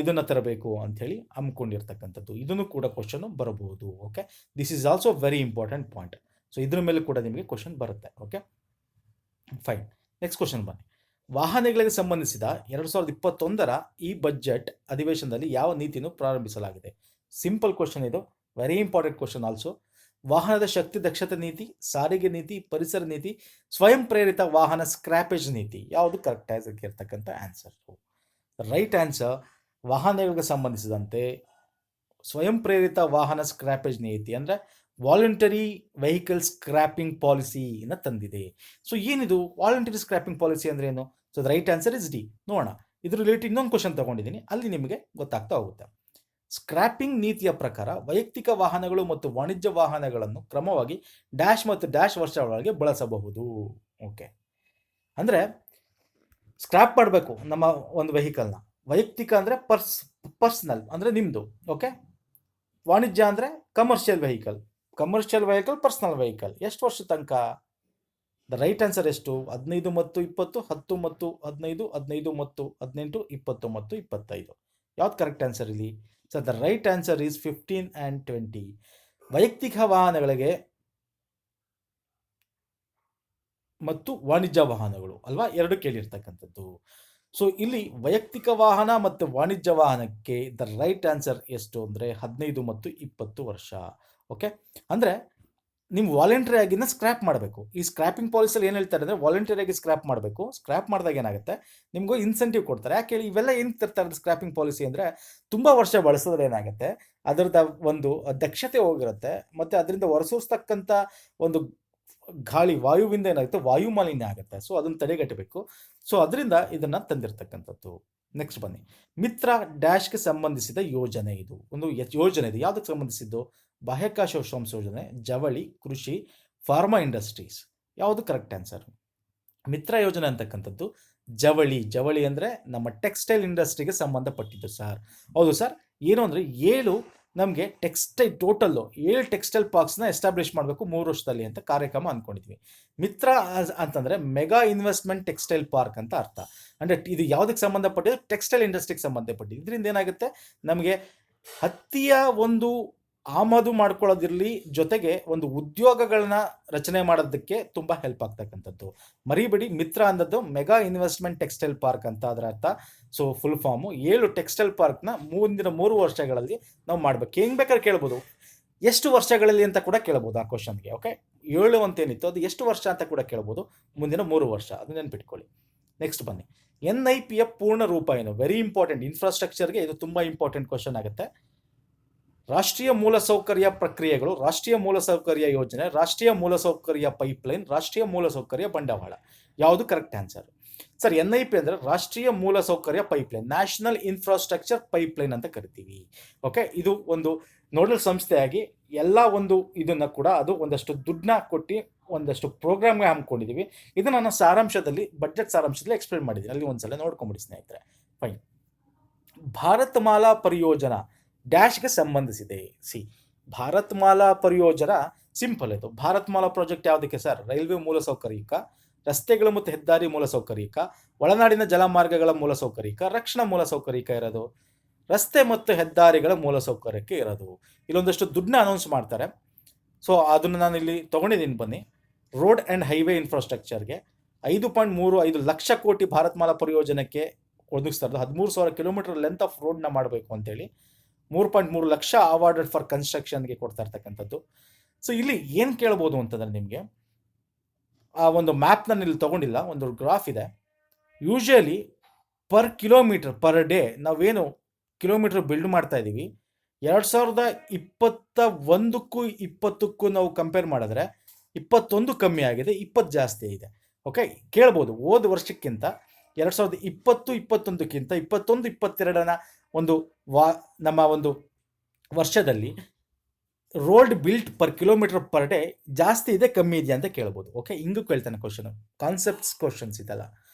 ಇದನ್ನು ತರಬೇಕು ಅಂಥೇಳಿ ಹಮ್ಮಿಕೊಂಡಿರ್ತಕ್ಕಂಥದ್ದು. ಇದನ್ನು ಕೂಡ ಕ್ವಶನ್ ಬರಬಹುದು. Okay, this is also very important point. So ಇದ್ರ ಮೇಲೆ ಕೂಡ ನಿಮಗೆ ಕ್ವಶನ್ ಬರುತ್ತೆ. Okay, fine. ನೆಕ್ಸ್ಟ್ ಕ್ವಶನ್ ಬನ್ನಿ. ವಾಹನಗಳಿಗೆ ಸಂಬಂಧಿಸಿದ 2021ರ ಈ ಬಜೆಟ್ ಅಧಿವೇಶನದಲ್ಲಿ ಯಾವ ನೀತಿಯನ್ನು ಪ್ರಾರಂಭಿಸಲಾಗಿದೆ? ಸಿಂಪಲ್ ಕ್ವಶನ್ ಇದು, ವೆರಿ ಇಂಪಾರ್ಟೆಂಟ್ ಕ್ವಶನ್ ಆಲ್ಸೋ. ವಾಹನದ ಶಕ್ತಿ ದಕ್ಷತೆ ನೀತಿ, ಸಾರಿಗೆ ನೀತಿ, ಪರಿಸರ ನೀತಿ, ಸ್ವಯಂ ಪ್ರೇರಿತ ವಾಹನ ಸ್ಕ್ರಾಪೇಜ್ ನೀತಿ. ಯಾವುದು ಕರೆಕ್ಟ್ ಆಗಿ ಇರ್ತಕ್ಕಂಥ ಆನ್ಸರ್? ರೈಟ್ ಆನ್ಸರ್, ವಾಹನಗಳಿಗೆ ಸಂಬಂಧಿಸಿದಂತೆ ಸ್ವಯಂ ಪ್ರೇರಿತ ವಾಹನ ಸ್ಕ್ರಾಪೇಜ್ ನೀತಿ ಅಂದರೆ ವಾಲಂಟರಿ ವೆಹಿಕಲ್ ಸ್ಕ್ರಾಪಿಂಗ್ ಪಾಲಿಸಿನ ತಂದಿದೆ. ಸೊ ಏನಿದು ವಾಲಂಟರಿ ಸ್ಕ್ರಾಪಿಂಗ್ ಪಾಲಿಸಿ ಅಂದ್ರೆ ಏನು? So the right answer is D. ನೋಡೋಣ, ಇದ್ರ ರಿಲೇಟೆಡ್ ಇನ್ನೊಂದು ಕ್ವಶನ್ ತಗೊಂಡಿದ್ದೀನಿ, ಅಲ್ಲಿ ನಿಮಗೆ ಗೊತ್ತಾಗ್ತಾ ಹೋಗುತ್ತೆ. ಸ್ಕ್ರಾಪಿಂಗ್ ನೀತಿಯ ಪ್ರಕಾರ ವೈಯಕ್ತಿಕ ವಾಹನಗಳು ಮತ್ತು ವಾಣಿಜ್ಯ ವಾಹನಗಳನ್ನು ಕ್ರಮವಾಗಿ ಡ್ಯಾಶ್ ಮತ್ತು ಡ್ಯಾಶ್ ವರ್ಷಗಳೊಳಗೆ ಬಳಸಬಹುದು. ಓಕೆ, ಅಂದರೆ ಸ್ಕ್ರಾಪ್ ಮಾಡಬೇಕು ನಮ್ಮ ಒಂದು ವೆಹಿಕಲ್ನ. ವೈಯಕ್ತಿಕ ಅಂದರೆ ಪರ್ಸನಲ್ ಅಂದರೆ ನಿಮ್ಮದು. ಓಕೆ, ವಾಣಿಜ್ಯ ಅಂದರೆ ಕಮರ್ಷಿಯಲ್ ವೆಹಿಕಲ್, ಪರ್ಸನಲ್ ವೆಹಿಕಲ್. ಎಷ್ಟು ವರ್ಷ ತನಕ? ದ ರೈಟ್ ಆನ್ಸರ್ ಎಷ್ಟು? 15 ಮತ್ತು 20, 10 ಮತ್ತು 15, 15 ಮತ್ತು 18, 20 ಮತ್ತು 25. ಯಾವ್ದು ಕರೆಕ್ಟ್ ಆನ್ಸರ್ ಇಲ್ಲಿ? So the right answer is 15 and 20. ವೈಯಕ್ತಿಕ ವಾಹನಗಳಿಗೆ ಮತ್ತು ವಾಣಿಜ್ಯ ವಾಹನಗಳು ಅಲ್ವಾ, ಎರಡು ಕೇಳಿರ್ತಕ್ಕಂಥದ್ದು. ಸೊ ಇಲ್ಲಿ ವೈಯಕ್ತಿಕ ವಾಹನ ಮತ್ತು ವಾಣಿಜ್ಯ ವಾಹನಕ್ಕೆ ದ ರೈಟ್ ಆನ್ಸರ್ ಎಷ್ಟು ಅಂದರೆ 15 ಮತ್ತು 20 ವರ್ಷ. ಓಕೆ, ಅಂದರೆ ನೀವು ವಾಲಂಟರಿ ಆಗಿನ ಸ್ಕ್ರ್ಯಾಪ್ ಮಾಡಬೇಕು. ಈ ಸ್ಕ್ರ್ಯಾಪಿಂಗ್ ಪಾಲಿಸಿಯಲ್ಲಿ ಏನು ಹೇಳ್ತಾರೆ ಅಂದರೆ ವಾಲಂಟರಿ ಆಗಿ ಸ್ಕ್ರ್ಯಾಪ್ ಮಾಡಬೇಕು. ಸ್ಕ್ರ್ಯಾಪ್ ಮಾಡಿದಾಗ ಏನಾಗುತ್ತೆ, ನಿಮಗೂ ಇನ್ಸೆಂಟಿವ್ ಕೊಡ್ತಾರೆ. ಯಾಕೆ ಹೇಳಿ? ಇವೆಲ್ಲ ಏನು ತರ್ತಾರೆ ಸ್ಕ್ರ್ಯಾಪಿಂಗ್ ಪಾಲಿಸಿ ಅಂದರೆ, ತುಂಬ ವರ್ಷ ಬಳಸಿದ್ರೆ ಏನಾಗುತ್ತೆ, ಅದರದ ಒಂದು ದಕ್ಷತೆ ಹೋಗಿರುತ್ತೆ, ಮತ್ತು ಅದರಿಂದ ಹೊರಸೂಸ್ತಕ್ಕಂಥ ಒಂದು ಗಾಳಿ ವಾಯುವಿಂದ ಏನಾಗುತ್ತೆ, ವಾಯು ಮಾಲಿನ್ಯ ಆಗುತ್ತೆ. ಸೊ ಅದನ್ನು ತಡೆಗಟ್ಟಬೇಕು. ಸೊ ಅದರಿಂದ ಇದನ್ನು ತಂದಿರತಕ್ಕಂಥದ್ದು. ನೆಕ್ಸ್ಟ್ ಬನ್ನಿ. ಮಿತ್ರ ಡ್ಯಾಶ್ಗೆ ಸಂಬಂಧಿಸಿದ ಯೋಜನೆ. ಇದು ಒಂದು ಯೋಜನೆ ಇದೆ. ಯಾವುದಕ್ಕೆ ಸಂಬಂಧಿಸಿದ್ದು? ಬಾಹ್ಯಾಕಾಶ ಸಂಶೋಧನೆ, ಜವಳಿ, ಕೃಷಿ, ಫಾರ್ಮಾ ಇಂಡಸ್ಟ್ರೀಸ್. ಯಾವುದು ಕರೆಕ್ಟ್ ಆನ್ಸರ್? ಮಿತ್ರ ಯೋಜನೆ ಅಂತಕ್ಕಂಥದ್ದು ಜವಳಿ ಅಂದರೆ ನಮ್ಮ ಟೆಕ್ಸ್ಟೈಲ್ ಇಂಡಸ್ಟ್ರಿಗೆ ಸಂಬಂಧಪಟ್ಟಿದ್ದು ಸರ್. ಹೌದು ಸರ್. ಏನು ಅಂದರೆ 7 ನಮಗೆ ಟೋಟಲ್ಲು 7 ಟೆಕ್ಸ್ಟೈಲ್ ಪಾರ್ಕ್ಸ್ನ ಎಸ್ಟಾಬ್ಲಿಷ್ ಮಾಡಬೇಕು 3 ವರ್ಷದಲ್ಲಿ ಅಂತ ಕಾರ್ಯಕ್ರಮ ಅಂದ್ಕೊಂಡಿದ್ವಿ. ಮಿತ್ರ ಅಂತಂದರೆ ಮೆಗಾ ಇನ್ವೆಸ್ಟ್ಮೆಂಟ್ ಟೆಕ್ಸ್ಟೈಲ್ ಪಾರ್ಕ್ ಅಂತ ಅರ್ಥ. ಅಂದರೆ ಇದು ಯಾವುದಕ್ಕೆ ಸಂಬಂಧಪಟ್ಟಿದ್ದು? ಟೆಕ್ಸ್ಟೈಲ್ ಇಂಡಸ್ಟ್ರಿಗೆ ಸಂಬಂಧಪಟ್ಟಿದ್ದು. ಇದರಿಂದ ಏನಾಗುತ್ತೆ, ನಮಗೆ ಹತ್ತಿಯ ಒಂದು ಆಮದು ಮಾಡ್ಕೊಳ್ಳೋದಿರಲಿ, ಜೊತೆಗೆ ಒಂದು ಉದ್ಯೋಗಗಳನ್ನ ರಚನೆ ಮಾಡೋದಕ್ಕೆ ತುಂಬ ಹೆಲ್ಪ್ ಆಗ್ತಕ್ಕಂಥದ್ದು. ಮರಿಬೇಡಿ, ಮಿತ್ರ ಅಂದದ್ದು ಮೆಗಾ ಇನ್ವೆಸ್ಟ್ಮೆಂಟ್ ಟೆಕ್ಸ್ಟೈಲ್ ಪಾರ್ಕ್ ಅಂತ ಅದರ ಅರ್ಥ. ಸೊ ಫುಲ್ ಫಾರ್ಮು 7 ಟೆಕ್ಸ್ಟೈಲ್ ಪಾರ್ಕ್ನ ಮುಂದಿನ 3 ವರ್ಷಗಳಲ್ಲಿ ನಾವು ಮಾಡ್ಬೇಕು. ಹೆಂಗೆ ಬೇಕಾದ್ರೆ ಕೇಳ್ಬೋದು, ಎಷ್ಟು ವರ್ಷಗಳಲ್ಲಿ ಅಂತ ಕೂಡ ಕೇಳ್ಬೋದು ಆ ಕ್ವಶನ್ಗೆ. ಓಕೆ, 7 ಅಂತೇನಿತ್ತು ಅದು ಎಷ್ಟು ವರ್ಷ ಅಂತ ಕೂಡ ಕೇಳ್ಬೋದು. ಮುಂದಿನ 3 ವರ್ಷ, ಅದು ನೆನ್ಪಿಟ್ಕೊಳ್ಳಿ. ನೆಕ್ಸ್ಟ್ ಬನ್ನಿ, NIPಯ ಪೂರ್ಣ ರೂಪ ಏನು? ವೆರಿ ಇಂಪಾರ್ಟೆಂಟ್, ಇನ್ಫ್ರಾಸ್ಟ್ರಕ್ಚರ್ಗೆ ಇದು ತುಂಬ ಇಂಪಾರ್ಟೆಂಟ್ ಕ್ವಶನ್ ಆಗುತ್ತೆ. ರಾಷ್ಟ್ರೀಯ ಮೂಲಸೌಕರ್ಯ ಪ್ರಕ್ರಿಯೆಗಳು, ರಾಷ್ಟ್ರೀಯ ಮೂಲಸೌಕರ್ಯ ಯೋಜನೆ, ರಾಷ್ಟ್ರೀಯ ಮೂಲಸೌಕರ್ಯ ಪೈಪ್ಲೈನ್, ರಾಷ್ಟ್ರೀಯ ಮೂಲಸೌಕರ್ಯ ಬಂಡವಾಳ. ಯಾವುದು ಕರೆಕ್ಟ್ ಆನ್ಸರ್? ಸರ್, NIP ಅಂದರೆ ರಾಷ್ಟ್ರೀಯ ಮೂಲಸೌಕರ್ಯ ಪೈಪ್ಲೈನ್, ನ್ಯಾಷನಲ್ ಇನ್ಫ್ರಾಸ್ಟ್ರಕ್ಚರ್ ಪೈಪ್ಲೈನ್ ಅಂತ ಕರಿತೀವಿ. ಓಕೆ, ಇದು ಒಂದು ನೋಡಲ್ ಸಂಸ್ಥೆಯಾಗಿ ಎಲ್ಲ ಒಂದು ಇದನ್ನ ಕೂಡ ಅದು ಒಂದಷ್ಟು ದುಡ್ಡನ್ನ ಕೊಟ್ಟು ಒಂದಷ್ಟು ಪ್ರೋಗ್ರಾಮ್ಗೆ ಹಮ್ಮಿಕೊಂಡಿದ್ದೀವಿ. ಇದು ನನ್ನ ಸಾರಾಂಶದಲ್ಲಿ, ಬಜೆಟ್ ಸಾರಾಂಶದಲ್ಲಿ ಎಕ್ಸ್ಪ್ಲೇನ್ ಮಾಡಿದ್ದೀನಿ, ಅಲ್ಲಿ ಒಂದ್ಸಲ ನೋಡ್ಕೊಂಬಿಡಿ ಸ್ನೇಹಿತರೆ. ಫೈನ್. ಭಾರತ್ ಮಾಲಾ ಪರಿಯೋಜನಾ ಡ್ಯಾಶ್ಗೆ ಸಂಬಂಧಿಸಿದೆ. ಭಾರತ್ ಮಾಲಾ ಪರಿಯೋಜನಾ ಸಿಂಪಲ್ ಇದು. ಭಾರತ್ ಮಾಲಾ ಪ್ರಾಜೆಕ್ಟ್ ಯಾವುದಕ್ಕೆ ಸರ್? ರೈಲ್ವೆ ಮೂಲಸೌಕರ್ಯಕ, ರಸ್ತೆಗಳು ಮತ್ತು ಹೆದ್ದಾರಿ ಮೂಲಸೌಕರ್ಯಕ, ಒಳನಾಡಿನ ಜಲಮಾರ್ಗಗಳ ಮೂಲಸೌಕರ್ಯಕ, ರಕ್ಷಣಾ ಮೂಲಸೌಕರ್ಯಕ ಇರೋದು, ರಸ್ತೆ ಮತ್ತು ಹೆದ್ದಾರಿಗಳ ಮೂಲಸೌಕರ್ಯಕ್ಕೆ ಇರೋದು. ಇಲ್ಲೊಂದಷ್ಟು ದುಡ್ಡನ್ನ ಅನೌನ್ಸ್ ಮಾಡ್ತಾರೆ. ಸೊ ಅದನ್ನು ನಾನು ಇಲ್ಲಿ ತೊಗೊಂಡಿದ್ದೀನಿ, ಬನ್ನಿ. ರೋಡ್ ಆ್ಯಂಡ್ ಹೈವೇ ಇನ್ಫ್ರಾಸ್ಟ್ರಕ್ಚರ್ಗೆ 5.35 ಲಕ್ಷ ಕೋಟಿ ಭಾರತ್ ಮಾಲಾ ಪರಿಯೋಜನೆಗೆ ಒದಗಿಸ್ತಾ ಇರೋದು. 13,000 ಕಿಲೋಮೀಟರ್ ಲೆಂತ್ ಆಫ್ ರೋಡ್ನ ಮಾಡಬೇಕು ಅಂತೇಳಿ 3.3 ಲಕ್ಷ ಅವಾರ್ಡೆಡ್ ಫಾರ್ ಕನ್ಸ್ಟ್ರಕ್ಷನ್ಗೆ ಕೊಡ್ತಾ ಇರ್ತಕ್ಕಂಥದ್ದು. ಸೊ ಇಲ್ಲಿ ಏನು ಕೇಳ್ಬೋದು ಅಂತಂದರೆ, ನಿಮಗೆ ಆ ಒಂದು ಮ್ಯಾಪ್ನ ಇಲ್ಲಿ ತೊಗೊಂಡಿಲ್ಲ, ಒಂದು ಗ್ರಾಫ್ ಇದೆ. Usually per kilometre per day ನಾವೇನು ಕಿಲೋಮೀಟರ್ ಬಿಲ್ಡ್ ಮಾಡ್ತಾ ಇದ್ದೀವಿ, 2021ಕ್ಕೂ 20ಕ್ಕೂ ನಾವು ಕಂಪೇರ್ ಮಾಡಿದ್ರೆ 21 ಕಮ್ಮಿ ಆಗಿದೆ, 20 ಜಾಸ್ತಿ ಇದೆ. ಓಕೆ, ಕೇಳ್ಬೋದು ಹೋದ ವರ್ಷಕ್ಕಿಂತ 2020-21ಕ್ಕಿಂತ 21-22ನ ಒಂದು ನಮ್ಮ ಒಂದು ವರ್ಷದಲ್ಲಿ road built per kilometre per day ಜಾಸ್ತಿ ಇದೆ ಕಮ್ಮಿ ಇದೆಯಾ ಅಂತ ಕೇಳ್ಬೋದು. ಓಕೆ, ಹಿಂಗೂ ಕೇಳ್ತಾನೆ ಕ್ವಶನು, ಕಾನ್ಸೆಪ್ಟ್ಸ್ ಕ್ವಶನ್ಸ್ ಇದೆಲ್ಲ.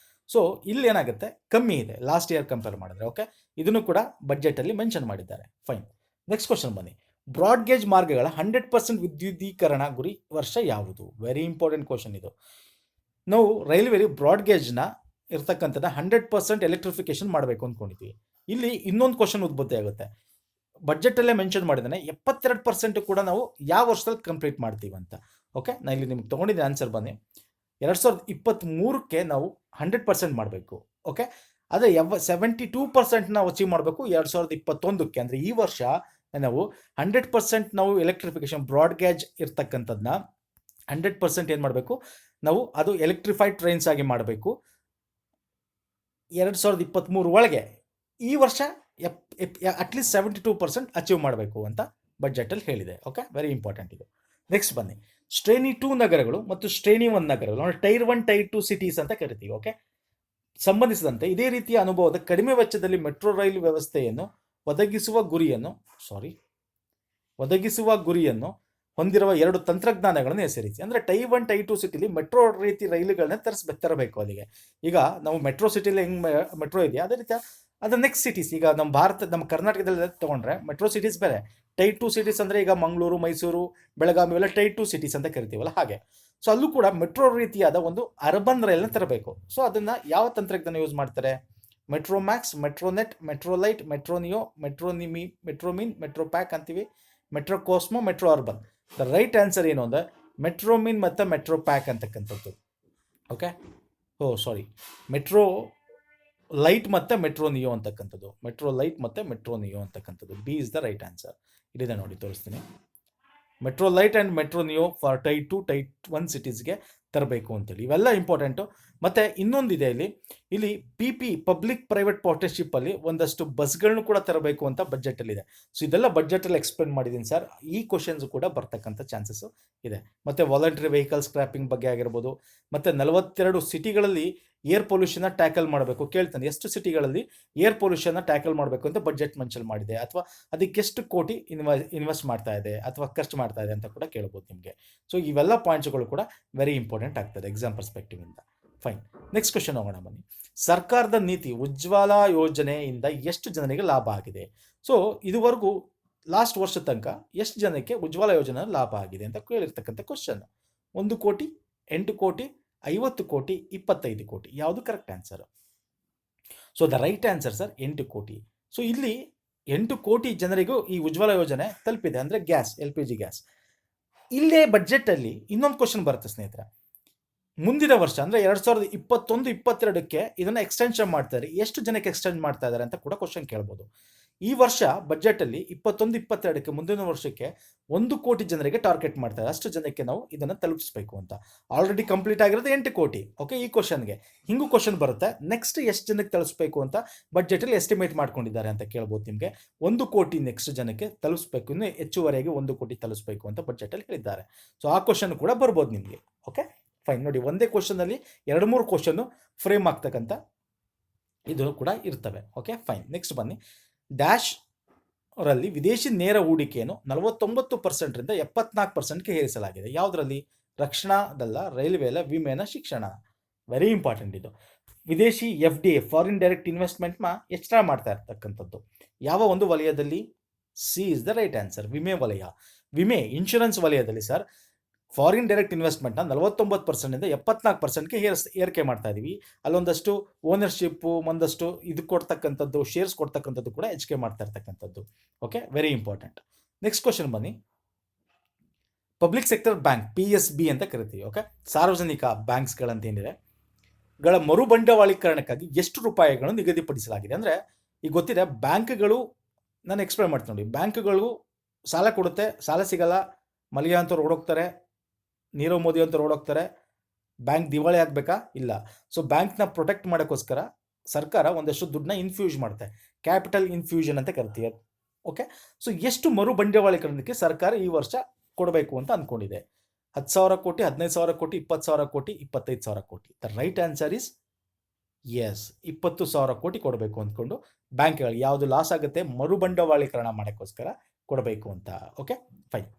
ಸೊ ಇಲ್ಲಿ ಏನಾಗುತ್ತೆ, ಕಮ್ಮಿ ಇದೆ ಲಾಸ್ಟ್ ಇಯರ್ ಕಂಪೇರ್ ಮಾಡಿದ್ರೆ. ಓಕೆ, ಇದನ್ನು ಕೂಡ ಬಜೆಟಲ್ಲಿ ಮೆನ್ಷನ್ ಮಾಡಿದ್ದಾರೆ. ಫೈನ್. ನೆಕ್ಸ್ಟ್ ಕ್ವಶನ್ ಬನ್ನಿ. ಬ್ರಾಡ್ಗೇಜ್ ಮಾರ್ಗಗಳ 100% ವಿದ್ಯುದೀಕರಣ ಗುರಿ ವರ್ಷ ಯಾವುದು? ವೆರಿ ಇಂಪಾರ್ಟೆಂಟ್ ಕ್ವಶನ್ ಇದು. ನಾವು ರೈಲ್ವೆಲಿ ಬ್ರಾಡ್ಗೇಜ್ನ ಇರ್ತಕ್ಕಂಥದ್ದು 100% ಎಲೆಕ್ಟ್ರಿಫಿಕೇಶನ್ ಮಾಡಬೇಕು ಅಂದ್ಕೊಂಡಿದ್ದೀವಿ. ಇಲ್ಲಿ ಇನ್ನೊಂದು ಕ್ವಶನ್ ಉದ್ಭೂತಿ ಆಗುತ್ತೆ. ಬಜೆಟಲ್ಲೇ ಮೆನ್ಷನ್ ಮಾಡಿದ್ದಾನೆ 72% ಕೂಡ ನಾವು ಯಾವ ವರ್ಷದಲ್ಲಿ ಕಂಪ್ಲೀಟ್ ಮಾಡ್ತೀವಿ ಅಂತ. ಓಕೆ, ನಾನು ಇಲ್ಲಿ ನಿಮ್ಗೆ ತೊಗೊಂಡಿದ್ದೆ ಆನ್ಸರ್. ಬನ್ನಿ, 2023ಕ್ಕೆ ನಾವು 100% ಮಾಡಬೇಕು. ಓಕೆ, ಅದೇ 72% ನಾವು ಅಚೀವ್ ಮಾಡಬೇಕು 2021ಕ್ಕೆ. ಅಂದರೆ ಈ ವರ್ಷ ನಾವು 100% ನಾವು ಎಲೆಕ್ಟ್ರಿಫಿಕೇಶನ್ ಬ್ರಾಡ್ಗೇಜ್ ಇರ್ತಕ್ಕಂಥದ್ದನ್ನ 100% ಏನು ಮಾಡಬೇಕು ನಾವು, ಅದು ಎಲೆಕ್ಟ್ರಿಫೈಡ್ ಟ್ರೈನ್ಸ್ ಆಗಿ ಮಾಡಬೇಕು 2023 ಒಳಗೆ. ಈ ವರ್ಷ ಅಟ್ಲೀಸ್ಟ್ 72% ಅಚೀವ್ ಮಾಡಬೇಕು ಅಂತ ಬಜೆಟಲ್ಲಿ ಹೇಳಿದೆ. ಓಕೆ, ವೆರಿ ಇಂಪಾರ್ಟೆಂಟ್ ಇದು. ನೆಕ್ಸ್ಟ್ ಬನ್ನಿ, ಶ್ರೇಣಿ 2 ನಗರಗಳು ಮತ್ತು ಶ್ರೇಣಿ 1 ನಗರಗಳು, ಅಂದರೆ ಟೈರ್ 1 ಟೈರ್ 2 ಸಿಟೀಸ್ ಅಂತ ಕರಿತೀವಿ. ಓಕೆ, ಸಂಬಂಧಿಸಿದಂತೆ ಇದೇ ರೀತಿಯ ಅನುಭವದ ಕಡಿಮೆ ವೆಚ್ಚದಲ್ಲಿ ಮೆಟ್ರೋ ರೈಲು ವ್ಯವಸ್ಥೆಯನ್ನು ಒದಗಿಸುವ ಗುರಿಯನ್ನು ಹೊಂದಿರುವ 2 ತಂತ್ರಜ್ಞಾನಗಳನ್ನು ಹೆಸರಿಸಿ. ಅಂದರೆ ಟೈರ್ 1 ಟೈರ್ 2 ಸಿಟಿಲಿ ಮೆಟ್ರೋ ರೀತಿ ರೈಲುಗಳನ್ನ ತರಬೇಕು ಅಲ್ಲಿಗೆ. ಈಗ ನಾವು ಮೆಟ್ರೋ ಸಿಟಿಲಿ ಹೆಂಗೆ ಮೆಟ್ರೋ ಇದೆಯಾ, ಅದೇ ರೀತಿ ಅದು ನೆಕ್ಸ್ಟ್ ಸಿಟೀಸ್. ಈಗ ನಮ್ಮ ಕರ್ನಾಟಕದಲ್ಲಿ ತೊಗೊಂಡ್ರೆ ಮೆಟ್ರೋ ಸಿಟೀಸ್ ಬೇರೆ, ಟೈರ್ 2 ಸಿಟೀಸ್ ಅಂದರೆ ಈಗ ಮಂಗಳೂರು, ಮೈಸೂರು, ಬೆಳಗಾವಿ ಇವೆಲ್ಲ ಟೈರ್ 2 ಸಿಟೀಸ್ ಅಂತ ಕರಿತೀವಲ್ಲ ಹಾಗೆ. ಸೊ ಅಲ್ಲೂ ಕೂಡ ಮೆಟ್ರೋ ರೀತಿಯಾದ ಒಂದು ಅರ್ಬನ್ ರೈಲ್ನ ತರಬೇಕು. ಸೊ ಅದನ್ನು ಯಾವ ತಂತ್ರಜ್ಞಾನ ಯೂಸ್ ಮಾಡ್ತಾರೆ? Metro max, metronet, metrolite, metroneo, metromin, metro pack ಅಂತೀವಿ, metro cosmo, metro urban. The right answer ಏನು ಅಂದರೆ ಮೆಟ್ರೋಮಿನ್ ಮತ್ತು ಮೆಟ್ರೋ ಪ್ಯಾಕ್ ಅಂತಕ್ಕಂಥದ್ದು. ಓಕೆ, ಮೆಟ್ರೋ ಲೈಟ್ ಮತ್ತು ಮೆಟ್ರೋನಿಯೋ ಅಂತಕ್ಕಂಥದ್ದು. B is the right answer. ಇಲ್ಲಿದೆ ನೋಡಿ, ತೋರಿಸ್ತೀನಿ. Metro lite and metroneo for tier 2 tier 1 ಸಿಟೀಸ್ಗೆ ತರಬೇಕು ಅಂತೇಳಿ. ಇವೆಲ್ಲ ಇಂಪಾರ್ಟೆಂಟು. ಮತ್ತು ಇನ್ನೊಂದಿದೆ ಇಲ್ಲಿ ಪಬ್ಲಿಕ್ ಪ್ರೈವೇಟ್ ಪಾರ್ಟ್ನರ್ಶಿಪ್ಪಲ್ಲಿ ಒಂದಷ್ಟು ಬಸ್ಗಳನ್ನೂ ಕೂಡ ತರಬೇಕು ಅಂತ ಬಜೆಟಲ್ಲಿದೆ. ಸೊ ಇದೆಲ್ಲ ಬಜೆಟಲ್ಲಿ ಎಕ್ಸ್ಪ್ಲೇನ್ ಮಾಡಿದ್ದೀನಿ ಸರ್. ಈ ಕ್ವಶನ್ಸ್ ಕೂಡ ಬರ್ತಕ್ಕಂಥ ಚಾನ್ಸಸ್ಸು ಇದೆ. ಮತ್ತು ವಾಲಂಟ್ರಿ ವೆಹಿಕಲ್ ಸ್ಕ್ರ್ಯಾಪಿಂಗ್ ಬಗ್ಗೆ ಆಗಿರ್ಬೋದು. ಮತ್ತು 42 ಸಿಟಿಗಳಲ್ಲಿ ಏರ್ ಪೊಲ್ಯೂಷನ್ನ ಟ್ಯಾಕಲ್ ಮಾಡಬೇಕು. ಕೇಳ್ತಾನೆ, ಎಷ್ಟು ಸಿಟಿಗಳಲ್ಲಿ ಏರ್ ಪೊಲ್ಯೂಷನ್ನ ಟ್ಯಾಕಲ್ ಮಾಡಬೇಕು ಅಂತ ಬಜೆಟ್ ಮೆನ್ಷನ್ ಮಾಡಿದೆ, ಅಥವಾ ಅದಕ್ಕೆಷ್ಟು ಕೋಟಿ ಇನ್ವೆಸ್ಟ್ ಮಾಡ್ತಾ ಇದೆ ಅಥವಾ ಖರ್ಚು ಮಾಡ್ತಾ ಇದೆ ಅಂತ ಕೂಡ ಕೇಳ್ಬೋದು ನಿಮಗೆ. ಸೊ ಇವೆಲ್ಲ ಪಾಯಿಂಟ್ಸ್ಗಳು ಕೂಡ ವೆರಿ ಇಂಪಾರ್ಟೆಂಟ್ ಆಗ್ತದೆ ಎಕ್ಸಾಮ್ ಪರ್ಸ್ಪೆಕ್ಟಿವಿಂದ. ಫೈನ್. ನೆಕ್ಸ್ಟ್ ಕ್ವಶನ್ ಹೋಗೋಣ ಬನ್ನಿ. ಸರ್ಕಾರದ ನೀತಿ ಉಜ್ವಲ ಯೋಜನೆಯಿಂದ ಎಷ್ಟು ಜನರಿಗೆ ಲಾಭ ಆಗಿದೆ? ಸೊ ಇದುವರೆಗೂ ಲಾಸ್ಟ್ ವರ್ಷದ ತನಕ ಎಷ್ಟು ಜನಕ್ಕೆ ಉಜ್ವಲ ಯೋಜನೆ ಲಾಭ ಆಗಿದೆ ಅಂತ ಕೇಳಿರ್ತಕ್ಕಂಥ ಕ್ವಶನ್. 1 ಕೋಟಿ, 8 ಕೋಟಿ, 50 ಕೋಟಿ, 25 ಕೋಟಿ. ಯಾವುದು correct answer? So the right answer sir 8 ಕೋಟಿ. ಸೊ ಇಲ್ಲಿ 8 ಕೋಟಿ ಜನರಿಗೂ ಈ ಉಜ್ವಲ ಯೋಜನೆ ತಲುಪಿದೆ, ಅಂದರೆ ಗ್ಯಾಸ್, LPG ಗ್ಯಾಸ್. ಇಲ್ಲೇ ಬಜೆಟಲ್ಲಿ ಇನ್ನೊಂದು ಕ್ವಶನ್ ಬರುತ್ತೆ ಸ್ನೇಹಿತರೆ. ಮುಂದಿನ ವರ್ಷ ಅಂದರೆ 2021-22ಕ್ಕೆ ಇದನ್ನು ಎಕ್ಸ್ಟೆನ್ಷನ್ ಮಾಡ್ತಾರೆ, ಎಷ್ಟು ಜನಕ್ಕೆ ಎಕ್ಸ್ಟೆಂಡ್ ಮಾಡ್ತಾ ಇದ್ದಾರೆ ಅಂತ ಕೂಡ ಕ್ವಶನ್ ಕೇಳ್ಬೋದು. ಈ ವರ್ಷ ಬಜೆಟಲ್ಲಿ 21-22ಕ್ಕೆ ಮುಂದಿನ ವರ್ಷಕ್ಕೆ 1 ಕೋಟಿ ಜನರಿಗೆ ಟಾರ್ಗೆಟ್ ಮಾಡ್ತಾರೆ, ಅಷ್ಟು ಜನಕ್ಕೆ ನಾವು ಇದನ್ನು ತಲುಪಿಸಬೇಕು ಅಂತ. ಆಲ್ರೆಡಿ ಕಂಪ್ಲೀಟ್ ಆಗಿರೋದು 8 ಕೋಟಿ. ಓಕೆ, ಈ ಕ್ವಶನ್ಗೆ ಹಿಂಗೂ ಕ್ವಶನ್ ಬರುತ್ತೆ, ನೆಕ್ಸ್ಟ್ ಎಷ್ಟು ಜನಕ್ಕೆ ತಲುಪಿಸಬೇಕು ಅಂತ ಬಜೆಟಲ್ಲಿ ಎಸ್ಟಿಮೇಟ್ ಮಾಡ್ಕೊಂಡಿದ್ದಾರೆ ಅಂತ ಕೇಳ್ಬೋದು ನಿಮಗೆ. 1 ಕೋಟಿ ನೆಕ್ಸ್ಟ್ ಜನಕ್ಕೆ ತಲುಪಿಸಬೇಕು, ಇನ್ನು ಹೆಚ್ಚುವರೆಗೆ 1 ಕೋಟಿ ತಲುಪಿಸಬೇಕು ಅಂತ ಬಜೆಟಲ್ಲಿ ಹೇಳಿದ್ದಾರೆ. ಸೊ ಆ ಕ್ವಶನ್ ಕೂಡ ಬರ್ಬೋದು ನಿಮಗೆ. Okay fine. ನೋಡಿ, ಒಂದೇ ಕ್ವಶನಲ್ಲಿ 2-3 ಕ್ವಶನ್ನು ಫ್ರೇಮ್ ಆಗ್ತಕ್ಕಂಥ ಇದು ಕೂಡ ಇರ್ತವೆ. Okay fine. ನೆಕ್ಸ್ಟ್ ಬನ್ನಿ. ಡ್ಯಾಶ್ ರಲ್ಲಿ ವಿದೇಶಿ ನೇರ ಹೂಡಿಕೆಯನ್ನು 49%ರಿಂದ 74%ಗೆ ಏರಿಸಲಾಗಿದೆ. ಯಾವುದರಲ್ಲಿ? ರಕ್ಷಣಾದಲ್ಲ, ರೈಲ್ವೆ ಅಲ್ಲ, ವಿಮೆನ, ಶಿಕ್ಷಣ. ವೆರಿ ಇಂಪಾರ್ಟೆಂಟ್ ಇದು. ವಿದೇಶಿ FDI, ಫಾರಿನ್ ಡೈರೆಕ್ಟ್ ಇನ್ವೆಸ್ಟ್ಮೆಂಟ್ನ ಎಕ್ಸ್ಟ್ರಾ ಮಾಡ್ತಾ ಇರ್ತಕ್ಕಂಥದ್ದು ಯಾವ ಒಂದು ವಲಯದಲ್ಲಿ? C is the right answer, ವಿಮೆ ವಲಯ. ವಿಮೆ, ಇನ್ಶೂರೆನ್ಸ್ ವಲಯದಲ್ಲಿ ಸರ್ ಫಾರಿನ್ ಡೈರೆಕ್ಟ್ ಇನ್ವೆಸ್ಟ್ಮೆಂಟ್ನ 49%ರಿಂದ 74%ಗೆ ಏರಿಕೆ ಮಾಡ್ತಾ ಇದ್ದೀವಿ. ಅಲ್ಲೊಂದಷ್ಟು ಓನರ್ಶಿಪ್ಪು, ಒಂದಷ್ಟು ಇದು ಕೊಡ್ತಕ್ಕಂಥದ್ದು, ಶೇರ್ಸ್ ಕೊಡ್ತಕ್ಕಂಥದ್ದು ಕೂಡ ಹೆಚ್ಚಿಗೆ ಮಾಡ್ತಾ ಇರ್ತಕ್ಕಂಥದ್ದು. Okay, very important. Next question ಬನ್ನಿ. ಪಬ್ಲಿಕ್ ಸೆಕ್ಟರ್ ಬ್ಯಾಂಕ್, PSB ಅಂತ ಕರಿತೀವಿ. ಓಕೆ, ಸಾರ್ವಜನಿಕ ಬ್ಯಾಂಕ್ಸ್ಗಳಂತ ಏನಿದೆ ಗಳ ಮರುಬಂಡವಾಳೀಕರಣಕ್ಕಾಗಿ ಎಷ್ಟು ರೂಪಾಯಿಗಳನ್ನು ನಿಗದಿಪಡಿಸಲಾಗಿದೆ? ಅಂದರೆ ಈಗ ಗೊತ್ತಿದೆ, ಬ್ಯಾಂಕ್ಗಳು, ನಾನು ಎಕ್ಸ್ಪ್ಲೇನ್ ಮಾಡ್ತೀನಿ ನೋಡಿ. ಬ್ಯಾಂಕ್ಗಳು ಸಾಲ ಕೊಡುತ್ತೆ, ಸಾಲ ಸಿಗಲ್ಲ, ಮಲ್ಯ ಅಂತವ್ರು ಓಡೋಗ್ತಾರೆ, ನೀರವ್ ಮೋದಿ ಅಂತ ಓಡೋಗ್ತಾರೆ. ಬ್ಯಾಂಕ್ ದಿವಾಳಿ ಆಗಬೇಕಾ? ಇಲ್ಲ. ಸೊ ಬ್ಯಾಂಕ್ನ ಪ್ರೊಟೆಕ್ಟ್ ಮಾಡೋಕ್ಕೋಸ್ಕರ ಸರ್ಕಾರ ಒಂದಷ್ಟು ದುಡ್ಡನ್ನ ಇನ್ಫ್ಯೂಸ್ ಮಾಡುತ್ತೆ, ಕ್ಯಾಪಿಟಲ್ ಇನ್ಫ್ಯೂಷನ್ ಅಂತ ಕರಿತೀವಿ. ಓಕೆ, ಸೊ ಎಷ್ಟು ಮರು ಬಂಡವಾಳೀಕರಣಕ್ಕೆ ಸರ್ಕಾರ ಈ ವರ್ಷ ಕೊಡಬೇಕು ಅಂತ ಅಂದ್ಕೊಂಡಿದೆ? 10,000 ಕೋಟಿ, 15,000 ಕೋಟಿ, 20,000 ಕೋಟಿ, 25,000 ಕೋಟಿ. The right answer is yes, 20,000 ಕೋಟಿ ಕೊಡಬೇಕು ಅಂದ್ಕೊಂಡು ಬ್ಯಾಂಕ್ಗಳು ಯಾವುದು ಲಾಸ್ ಆಗುತ್ತೆ ಮರು ಬಂಡವಾಳೀಕರಣ ಮಾಡೋಕ್ಕೋಸ್ಕರ ಕೊಡಬೇಕು ಅಂತ. Okay fine.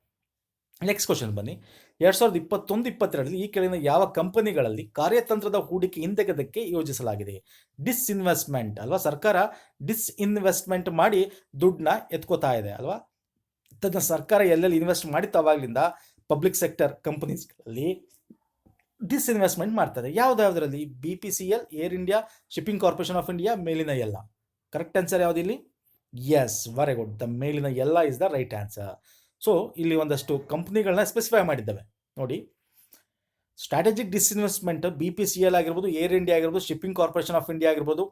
ನೆಕ್ಸ್ಟ್ ಕ್ವಶನ್ ಬನ್ನಿ. 2021-22ರಲ್ಲಿ ಈ ಕೆಳಗಿನ ಯಾವ ಕಂಪನಿಗಳಲ್ಲಿ ಕಾರ್ಯತಂತ್ರದ ಹೂಡಿಕೆ ಹಿಂದೆಗೆದಕ್ಕೆ ಯೋಜಿಸಲಾಗಿದೆ? ಡಿಸ್ಇನ್ವೆಸ್ಟ್ಮೆಂಟ್ ಅಲ್ವಾ, ಸರ್ಕಾರ ಡಿಸ್ಇನ್ವೆಸ್ಟ್ಮೆಂಟ್ ಮಾಡಿ ದುಡ್ಡನ್ನ ಎತ್ಕೋತಾ ಇದೆ ಅಲ್ವಾ. ತನ್ನ ಸರ್ಕಾರ ಎಲ್ಲೆಲ್ಲಿ ಇನ್ವೆಸ್ಟ್ ಮಾಡಿತ್ತು ಅವಾಗಲಿಂದ ಪಬ್ಲಿಕ್ ಸೆಕ್ಟರ್ ಕಂಪನೀಸ್ಗಳಲ್ಲಿ ಡಿಸ್ಇನ್ವೆಸ್ಟ್ಮೆಂಟ್ ಮಾಡ್ತಾರೆ. ಯಾವುದ್ಯಾವುದರಲ್ಲಿ? BPCL, air India, shipping corporation of India, ಮೇಲಿನ ಎಲ್ಲ. ಕರೆಕ್ಟ್ ಆನ್ಸರ್ ಯಾವುದಿಲ್ಲಿ? ಎಸ್, ವೆರಿ ಗುಡ್, ದ ಮೇಲಿನ ಎಲ್ಲ is the right answer. So ಇಲ್ಲಿ ಒಂದಷ್ಟು ಕಂಪ್ನಿಗಳನ್ನ ಸ್ಪೆಸಿಫೈ ಮಾಡಿದ್ದಾವೆ ನೋಡಿ. ಸ್ಟ್ರಾಟಜಿಕ್ ಡಿಸ್ಇನ್ವೆಸ್ಟ್ಮೆಂಟ್ BPCL ಆಗಿರ್ಬೋದು, ಏರ್ ಇಂಡಿಯಾ ಆಗಿರ್ಬೋದು, ಶಿಪ್ಪಿಂಗ್ ಕಾರ್ಪೊರೇಷನ್ ಆಫ್ ಇಂಡಿಯಾ ಆಗಿರ್ಬೋದು,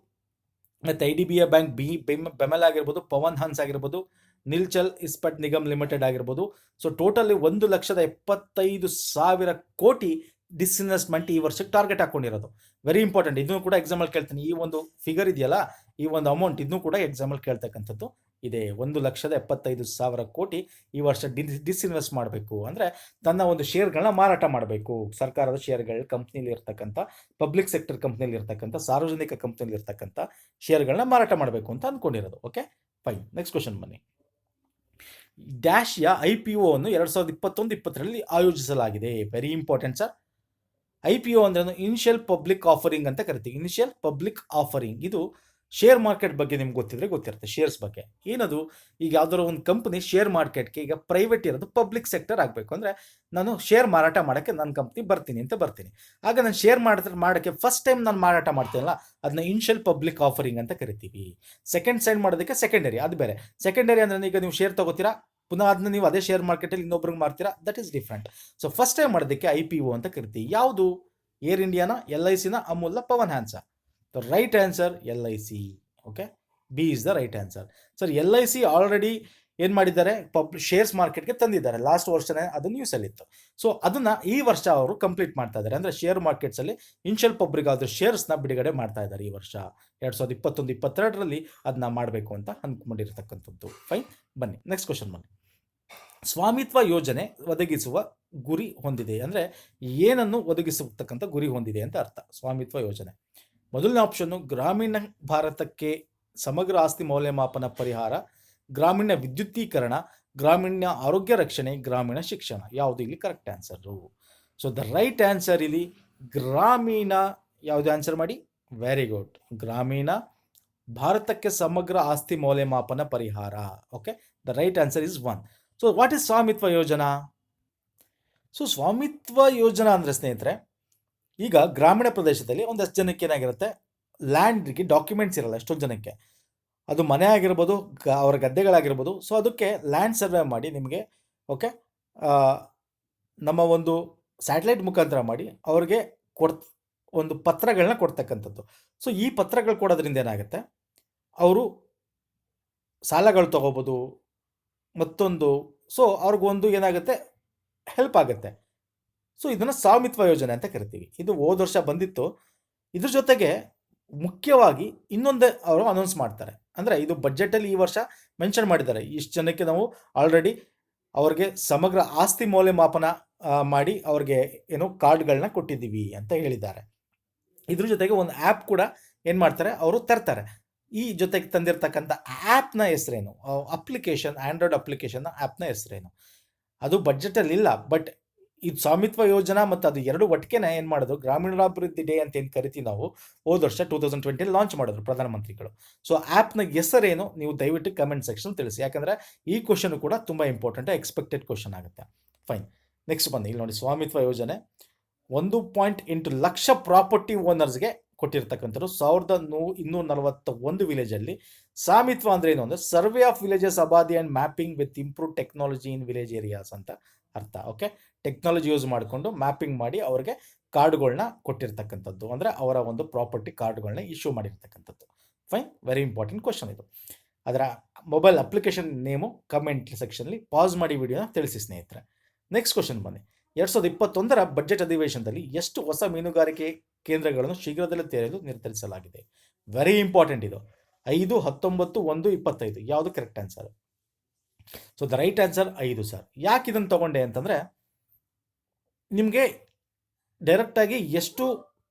ಮತ್ತು IDBI ಬ್ಯಾಂಕ್, ಬೆಮೆಲ್ ಆಗಿರ್ಬೋದು, ಪವನ್ ಹನ್ಸ್ ಆಗಿರ್ಬೋದು, ನಿಲ್ಚಲ್ ಇಸ್ಪಟ್ ನಿಗಮ್ ಲಿಮಿಟೆಡ್ ಆಗಿರ್ಬೋದು. ಸೊ ಟೋಟಲಿ 1,75,000 ಕೋಟಿ ಡಿಸ್ಇನ್ವೆಸ್ಟ್ಮೆಂಟ್ ಈ ವರ್ಷಕ್ಕೆ ಟಾರ್ಗೆಟ್ ಹಾಕೊಂಡಿರೋದು. Very important. ಇದನ್ನು ಕೂಡ ಎಕ್ಸಾಮಲ್ಲಿ ಕೇಳ್ತೀನಿ. ಈ ಒಂದು ಫಿಗರ್ ಇದೆಯಲ್ಲ, ಈ ಒಂದು ಅಮೌಂಟ್, ಇದನ್ನು ಕೂಡ ಎಕ್ಸಾಮಲ್ಲಿ ಕೇಳ್ತಕ್ಕಂಥದ್ದು ಇದೆ. 1,75,000 ಕೋಟಿ ಈ ವರ್ಷ ಡಿಸ್ಇನ್ವೆಸ್ಟ್ ಮಾಡಬೇಕು. ಅಂದರೆ ತನ್ನ ಒಂದು ಶೇರ್ಗಳನ್ನ ಮಾರಾಟ ಮಾಡಬೇಕು. ಸರ್ಕಾರದ ಶೇರ್ಗಳು, ಕಂಪ್ನಿಲಿ ಇರ್ತಕ್ಕಂಥ ಪಬ್ಲಿಕ್ ಸೆಕ್ಟರ್ ಕಂಪ್ನಿಲಿ ಇರ್ತಕ್ಕಂಥ, ಸಾರ್ವಜನಿಕ ಕಂಪ್ನಿಲಿ ಇರ್ತಕ್ಕಂಥ ಶೇರ್ಗಳನ್ನ ಮಾರಾಟ ಮಾಡಬೇಕು ಅಂತ ಅಂದ್ಕೊಂಡಿರೋದು. Okay fine. ನೆಕ್ಸ್ಟ್ ಕ್ವಶನ್ ಬನ್ನಿ. ಡ್ಯಾಶ್ಯ IPO ಅನ್ನು 2021-22ರಲ್ಲಿ ಆಯೋಜಿಸಲಾಗಿದೆ. Very important sir. IPO ಅಂದ್ರೆ ಇನಿಷಿಯಲ್ ಪಬ್ಲಿಕ್ ಆಫರಿಂಗ್ ಅಂತ ಕರಿತೀವಿ. ಇನಿಷಿಯಲ್ ಪಬ್ಲಿಕ್ ಆಫರಿಂಗ್ ಇದು ಶೇರ್ ಮಾರ್ಕೆಟ್ ಬಗ್ಗೆ ನಿಮ್ಗೆ ಗೊತ್ತಿದ್ರೆ ಗೊತ್ತಿರುತ್ತೆ. ಶೇರ್ಸ್ ಬಗ್ಗೆ ಏನದು? ಈಗ ಯಾವ್ದಾದ್ರು ಒಂದು ಕಂಪನಿ ಶೇರ್ ಮಾರ್ಕೆಟ್ಗೆ, ಈಗ ಪ್ರೈವೇಟ್ ಇರೋದು ಪಬ್ಲಿಕ್ ಸೆಕ್ಟರ್ ಆಗಬೇಕು ಅಂದರೆ ನಾನು ಶೇರ್ ಮಾರಾಟ ಮಾಡೋಕ್ಕೆ ನನ್ನ ಕಂಪ್ನಿ ಬರ್ತೀನಿ. ಆಗ ನಾನು ಶೇರ್ ಮಾಡೋಕ್ಕೆ ಫಸ್ಟ್ ಟೈಮ್ ನಾನು ಮಾರಾಟ ಮಾಡ್ತೀನಲ್ಲ, ಅದನ್ನ ಇನಿಷಿಯಲ್ ಪಬ್ಲಿಕ್ ಆಫರಿಂಗ್ ಅಂತ ಕರಿತೀವಿ. ಸೆಕೆಂಡ್ ಸೈಡ್ ಮಾಡೋದಕ್ಕೆ ಸೆಕೆಂಡರಿ, ಅದು ಬೇರೆ. ಸೆಕೆಂಡರಿ ಅಂದರೆ ಈಗ ನೀವು ಶೇರ್ ತಗೋತೀರಾ, ಪುನಃ ಅದನ್ನ ನೀವು ಅದೇ ಶೇರ್ ಮಾರ್ಕೆಟಲ್ಲಿ ಇನ್ನೊಬ್ರಿಗೆ ಮಾಡ್ತೀರಾ, that is different. So first time ಮಾಡೋದಕ್ಕೆ IPO ಅಂತ ಕರಿತೀವಿ. ಯಾವುದು? ಏರ್ ಇಂಡಿಯಾನ, LICನ, ಅಮೂಲ್ನ, ಪವನ್ ಹ್ಯಾನ್ಸ? The right answer LIC. Okay, B is the right answer. Sir LIC already ಏನು ಮಾಡಿದ್ದಾರೆ? ಶೇರ್ಸ್ ಮಾರ್ಕೆಟ್ಗೆ ತಂದಿದ್ದಾರೆ. ಲಾಸ್ಟ್ ವರ್ಷನೇ ಅದು ನ್ಯೂಸಲ್ಲಿತ್ತು. ಸೊ ಅದನ್ನು ಈ ವರ್ಷ ಅವರು ಕಂಪ್ಲೀಟ್ ಮಾಡ್ತಾ ಇದ್ದಾರೆ. ಅಂದರೆ ಶೇರ್ ಮಾರ್ಕೆಟ್ಸಲ್ಲಿ ಇನಿಷಿಯಲ್ ಪಬ್ಲಿಕ್ ಆದರೂ ಶೇರ್ಸ್ನ ಬಿಡುಗಡೆ ಮಾಡ್ತಾ ಇದ್ದಾರೆ ಈ ವರ್ಷ 2021-22ರಲ್ಲಿ ಅದನ್ನ ಮಾಡಬೇಕು ಅಂತ ಅಂದ್ಕೊಂಡಿರ್ತಕ್ಕಂಥದ್ದು. ಫೈನ್. ಬನ್ನಿ ನೆಕ್ಸ್ಟ್ ಕ್ವಶನ್ ಬನ್ನಿ. ಸ್ವಾಮಿತ್ವ ಯೋಜನೆ ಒದಗಿಸುವ ಗುರಿ ಹೊಂದಿದೆ ಅಂದರೆ ಏನನ್ನು ಒದಗಿಸತಕ್ಕಂಥ ಗುರಿ ಹೊಂದಿದೆ ಅಂತ ಅರ್ಥ ಸ್ವಾಮಿತ್ವ ಯೋಜನೆ. ಮೊದಲನೇ ಆಪ್ಷನ್ನು ಗ್ರಾಮೀಣ ಭಾರತಕ್ಕೆ ಸಮಗ್ರ ಆಸ್ತಿ ಮೌಲ್ಯಮಾಪನ ಪರಿಹಾರ, ಗ್ರಾಮೀಣ ವಿದ್ಯುದ್ದೀಕರಣ, ಗ್ರಾಮೀಣ ಆರೋಗ್ಯ ರಕ್ಷಣೆ, ಗ್ರಾಮೀಣ ಶಿಕ್ಷಣ. ಯಾವುದು ಇಲ್ಲಿ correct answer? So the right answer ಇಲ್ಲಿ ಗ್ರಾಮೀಣ. ಯಾವುದು ಆನ್ಸರ್ ಮಾಡಿ? ವೆರಿ ಗುಡ್, ಗ್ರಾಮೀಣ ಭಾರತಕ್ಕೆ ಸಮಗ್ರ ಆಸ್ತಿ ಮೌಲ್ಯಮಾಪನ ಪರಿಹಾರ. Okay, the right answer is 1. So what is Swamitva Yojana? So ಸ್ವಾಮಿತ್ವ ಯೋಜನಾ ಅಂದರೆ ಸ್ನೇಹಿತರೆ, ಈಗ ಗ್ರಾಮೀಣ ಪ್ರದೇಶದಲ್ಲಿ ಒಂದಷ್ಟು ಜನಕ್ಕೆ ಏನಾಗಿರುತ್ತೆ, ಲ್ಯಾಂಡ್ಗೆ ಡಾಕ್ಯುಮೆಂಟ್ಸ್ ಇರಲ್ಲ ಎಷ್ಟೊಂದು ಜನಕ್ಕೆ. ಅದು ಮನೆ ಆಗಿರ್ಬೋದು, ಅವರ ಗದ್ದೆಗಳಾಗಿರ್ಬೋದು. ಸೊ ಅದಕ್ಕೆ ಲ್ಯಾಂಡ್ ಸರ್ವೆ ಮಾಡಿ ನಿಮಗೆ, ಓಕೆ, ನಮ್ಮ ಒಂದು ಸ್ಯಾಟಲೈಟ್ ಮುಖಾಂತರ ಮಾಡಿ ಅವ್ರಿಗೆ ಒಂದು ಪತ್ರಗಳನ್ನ ಕೊಡ್ತಕ್ಕಂಥದ್ದು. ಸೊ ಈ ಪತ್ರಗಳು ಕೊಡೋದ್ರಿಂದ ಏನಾಗುತ್ತೆ, ಅವರು ಸಾಲಗಳು ತಗೋಬೋದು. ಮತ್ತೊಂದು, ಸೊ ಅವ್ರಿಗೊಂದು ಏನಾಗುತ್ತೆ, ಹೆಲ್ಪ್ ಆಗುತ್ತೆ. ಸೊ ಇದನ್ನು ಸ್ವಾಮಿತ್ವ ಯೋಜನೆ ಅಂತ ಕರಿತೀವಿ. ಇದು ಹೋದ ವರ್ಷ ಬಂದಿತ್ತು. ಇದ್ರ ಜೊತೆಗೆ ಮುಖ್ಯವಾಗಿ ಇನ್ನೊಂದೇ ಅವರು ಅನೌನ್ಸ್ ಮಾಡ್ತಾರೆ. ಅಂದರೆ ಇದು ಬಜೆಟಲ್ಲಿ ಈ ವರ್ಷ ಮೆನ್ಷನ್ ಮಾಡಿದ್ದಾರೆ, ಇಷ್ಟು ಜನಕ್ಕೆ ನಾವು ಆಲ್ರೆಡಿ ಅವ್ರಿಗೆ ಸಮಗ್ರ ಆಸ್ತಿ ಮೌಲ್ಯಮಾಪನ ಮಾಡಿ ಅವ್ರಿಗೆ ಏನೋ ಕಾರ್ಡ್ಗಳನ್ನ ಕೊಟ್ಟಿದ್ದೀವಿ ಅಂತ ಹೇಳಿದ್ದಾರೆ. ಇದ್ರ ಜೊತೆಗೆ ಒಂದು ಆ್ಯಪ್ ಕೂಡ ಏನು ಮಾಡ್ತಾರೆ, ಅವರು ತರ್ತಾರೆ. ಈ ಜೊತೆಗೆ ತಂದಿರತಕ್ಕಂಥ ಆ್ಯಪ್ನ ಹೆಸರೇನು, ಅಪ್ಲಿಕೇಶನ್, ಆ್ಯಂಡ್ರಾಯ್ಡ್ ಅಪ್ಲಿಕೇಶನ್ನ ಆ್ಯಪ್ನ ಹೆಸರೇನು, ಅದು ಬಡ್ಜೆಟಲ್ಲಿ ಇಲ್ಲ. ಬಟ್ ಇದು ಸ್ವಾಮಿತ್ವ ಯೋಜನಾ ಮತ್ತು ಅದು ಎರಡು ಒಟ್ಟಿಗೆನೇ ಏನು ಮಾಡೋದು, ಗ್ರಾಮೀಣಾಭಿವೃದ್ಧಿ ಡೇ ಅಂತ ಏನು ಕರಿತೀವಿ ನಾವು, ಹೋದ ವರ್ಷ 2020 ಲಾಂಚ್ ಮಾಡಿದ್ರು ಪ್ರಧಾನಮಂತ್ರಿಗಳು. ಸೊ ಆ್ಯಪ್ನ ಹೆಸರೇನು, ನೀವು ದಯವಿಟ್ಟು ಕಮೆಂಟ್ ಸೆಕ್ಷನ್ ತಿಳಿಸಿ. ಯಾಕಂದರೆ ಈ ಕ್ವಶನ್ ಕೂಡ ತುಂಬ ಇಂಪಾರ್ಟೆಂಟ್, ಎಕ್ಸ್ಪೆಕ್ಟೆಡ್ ಕ್ವಶನ್ ಆಗುತ್ತೆ. ಫೈನ್, ನೆಕ್ಸ್ಟ್ ಬನ್ನಿ. ಇಲ್ಲಿ ನೋಡಿ, ಸ್ವಾಮಿತ್ವ ಯೋಜನೆ 1.8 ಲಕ್ಷ ಪ್ರಾಪರ್ಟಿ ಓನರ್ಸ್ಗೆ ಕೊಟ್ಟಿರ್ತಕ್ಕಂಥದ್ದು. 1241 ವಿಲೇಜಲ್ಲಿ. ಸ್ವಾಮಿತ್ವ ಅಂದರೆ ಏನು ಅಂದರೆ survey of villages abadi and mapping with improve technology in village areas ಅಂತ ಅರ್ಥ. ಓಕೆ, ಟೆಕ್ನಾಲಜಿ ಯೂಸ್ ಮಾಡಿಕೊಂಡು ಮ್ಯಾಪಿಂಗ್ ಮಾಡಿ ಅವ್ರಿಗೆ ಕಾರ್ಡ್ಗಳನ್ನ ಕೊಟ್ಟಿರ್ತಕ್ಕಂಥದ್ದು, ಅಂದರೆ ಅವರ ಒಂದು ಪ್ರಾಪರ್ಟಿ ಕಾರ್ಡ್ಗಳನ್ನ ಇಶ್ಯೂ ಮಾಡಿರ್ತಕ್ಕಂಥದ್ದು. ಫೈನ್, ವೆರಿ ಇಂಪಾರ್ಟೆಂಟ್ ಕ್ವಶನ್ ಇದು. ಅದರ ಮೊಬೈಲ್ ಅಪ್ಲಿಕೇಶನ್ ನೇಮು ಕಮೆಂಟ್ ಸೆಕ್ಷನ್ಲಿ ಪಾಸ್ ಮಾಡಿ ವಿಡಿಯೋನ ತಿಳಿಸಿ ಸ್ನೇಹಿತರೆ. ನೆಕ್ಸ್ಟ್ ಕ್ವಶನ್ ಬನ್ನಿ. 2021 ಬಜೆಟ್ ಅಧಿವೇಶನದಲ್ಲಿ ಎಷ್ಟು ಹೊಸ ಮೀನುಗಾರಿಕೆ ಕೇಂದ್ರಗಳನ್ನು ಶೀಘ್ರದಲ್ಲೇ ತೆರೆಯಲು ನಿರ್ಧರಿಸಲಾಗಿದೆ? ವೆರಿ ಇಂಪಾರ್ಟೆಂಟ್ ಇದು. 5, 19, 1, 25 ಯಾವುದು correct answer? So the right answer 5 sir. ಯಾಕೆ ಇದನ್ನು ತಗೊಂಡೆ ಅಂತಂದರೆ, ನಿಮಗೆ ಡೈರೆಕ್ಟಾಗಿ ಎಷ್ಟು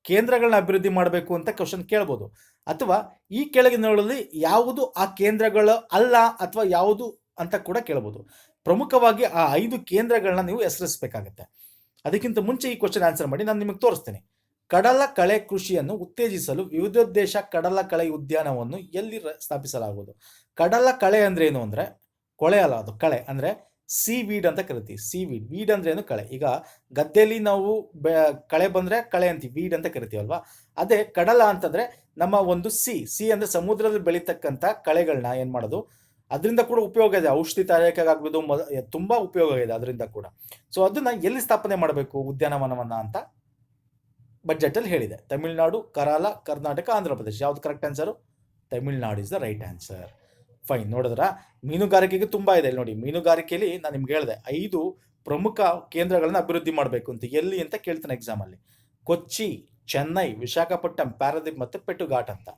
ಕೇಂದ್ರಗಳನ್ನ ಅಭಿವೃದ್ಧಿ ಮಾಡಬೇಕು ಅಂತ ಕ್ವಶನ್ ಕೇಳ್ಬೋದು, ಅಥವಾ ಈ ಕೆಳಗಿನಗಳಲ್ಲಿ ಯಾವುದು ಆ ಕೇಂದ್ರಗಳು ಅಲ್ಲ ಅಥವಾ ಯಾವುದು ಅಂತ ಕೂಡ ಕೇಳ್ಬೋದು. ಪ್ರಮುಖವಾಗಿ ಆ 5 ಕೇಂದ್ರಗಳನ್ನ ನೀವು ಹೆಸರಿಸಬೇಕಾಗತ್ತೆ. ಅದಕ್ಕಿಂತ ಮುಂಚೆ ಈ ಕ್ವಶನ್ ಆನ್ಸರ್ ಮಾಡಿ ನಾನು ನಿಮಗೆ ತೋರಿಸ್ತೀನಿ. ಕಡಲಕಳೆ ಕೃಷಿಯನ್ನು ಉತ್ತೇಜಿಸಲು ವಿವಿಧೋದ್ದೇಶ ಕಡಲಕಳೆ ಉದ್ಯಾನವನ್ನು ಎಲ್ಲಿ ಸ್ಥಾಪಿಸಲಾಗುವುದು? ಕಡಲಕಳೆ ಅಂದ್ರೆ ಏನು ಅಂದರೆ ಕೊಳೆ ಅಲ್ಲ, ಅದು ಕಳೆ ಅಂದರೆ ಸಿ ವೀಡ್ ಅಂತ ಕರಿತೀವಿ. ಸಿ ವೀಡ್, ವೀಡ್ ಅಂದ್ರೆ ಏನು, ಕಳೆ. ಈಗ ಗದ್ದೆಯಲ್ಲಿ ನಾವು ಕಳೆ ಬಂದರೆ ಕಳೆ ಅಂತೀವಿ, ವೀಡ್ ಅಂತ ಕರಿತೀವಲ್ವಾ. ಅದೇ ಕಡಲ ಅಂತಂದರೆ ನಮ್ಮ ಒಂದು ಸಿ ಅಂದರೆ ಸಮುದ್ರದಲ್ಲಿ ಬೆಳೀತಕ್ಕಂಥ ಕಳೆಗಳನ್ನ ಏನು ಮಾಡೋದು, ಅದರಿಂದ ಕೂಡ ಉಪಯೋಗ ಇದೆ. ಔಷಧಿ ತಯಾರಿಕೆಗಾಗ್ಬೋದು, ತುಂಬ ಉಪಯೋಗ ಇದೆ ಅದರಿಂದ ಕೂಡ. ಸೊ ಅದನ್ನು ಎಲ್ಲಿ ಸ್ಥಾಪನೆ ಮಾಡಬೇಕು ಉದ್ಯಾನವನವನ್ನು ಅಂತ ಬಜೆಟಲ್ಲಿ ಹೇಳಿದೆ. ತಮಿಳುನಾಡು, ಕರಾಲ, ಕರ್ನಾಟಕ, ಆಂಧ್ರ ಪ್ರದೇಶ. ಯಾವುದು correct answer? Tamil Nadu is the right answer. Fine, ನೋಡಿದ್ರ ಮೀನುಗಾರಿಕೆಗೆ ತುಂಬ ಇದೆ. ಇಲ್ಲಿ ನೋಡಿ, ಮೀನುಗಾರಿಕೆಯಲ್ಲಿ ನಾನು ನಿಮ್ಗೆ ಹೇಳಿದೆ 5 ಪ್ರಮುಖ ಕೇಂದ್ರಗಳನ್ನು ಅಭಿವೃದ್ಧಿ ಮಾಡಬೇಕು ಅಂತ. ಎಲ್ಲಿ ಅಂತ ಕೇಳ್ತಾನೆ ಎಕ್ಸಾಮಲ್ಲಿ. ಕೊಚ್ಚಿ, ಚೆನ್ನೈ, ವಿಶಾಖಪಟ್ಟಣಂ, ಪ್ಯಾರಾದೀಪ್ ಮತ್ತು ಪೆಟ್ಟುಘಾಟ್ ಅಂತ.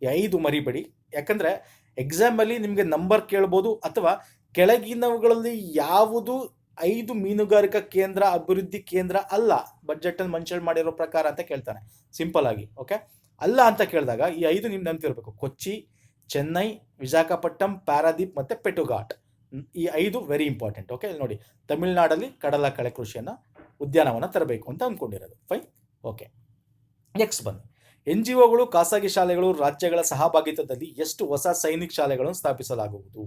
ಈ 5 ಮರಿಬೇಡಿ, ಯಾಕಂದರೆ ಎಕ್ಸಾಮಲ್ಲಿ ನಿಮಗೆ ನಂಬರ್ ಕೇಳ್ಬೋದು, ಅಥವಾ ಕೆಳಗಿನವುಗಳಲ್ಲಿ ಯಾವುದು 5 ಮೀನುಗಾರಿಕಾ ಕೇಂದ್ರ ಅಭಿವೃದ್ಧಿ ಕೇಂದ್ರ ಅಲ್ಲ ಬಜೆಟಲ್ಲಿ ಮೆನ್ಷನ್ ಮಾಡಿರೋ ಪ್ರಕಾರ ಅಂತ ಕೇಳ್ತಾನೆ ಸಿಂಪಲ್ ಆಗಿ. ಓಕೆ, ಅಲ್ಲ ಅಂತ ಕೇಳಿದಾಗ ಈ 5 ನಿಮ್ಗೆ ನೆನಪಿರಬೇಕು: ಕೊಚ್ಚಿ, ಚೆನ್ನೈ, ವಿಶಾಖಪಟ್ಟಣಂ, ಪ್ಯಾರಾದೀಪ್ ಮತ್ತು ಪೆಟ್ಟುಘಾಟ್. ಈ 5 ವೆರಿ ಇಂಪಾರ್ಟೆಂಟ್. ಓಕೆ, ಇಲ್ಲಿ ನೋಡಿ, ತಮಿಳುನಾಡಲ್ಲಿ ಕಡಲಕಳೆ ಕೃಷಿಯನ್ನು ಉದ್ಯಾನವನ ತರಬೇಕು ಅಂತ ಅಂದ್ಕೊಂಡಿರೋದು. Fine, okay. ನೆಕ್ಸ್ಟ್ ಬನ್ನಿ. NGOಗಳು, ಖಾಸಗಿ ಶಾಲೆಗಳು, ರಾಜ್ಯಗಳ ಸಹಭಾಗಿತ್ವದಲ್ಲಿ ಎಷ್ಟು ಹೊಸ ಸೈನಿಕ ಶಾಲೆಗಳನ್ನು ಸ್ಥಾಪಿಸಲಾಗುವುದು?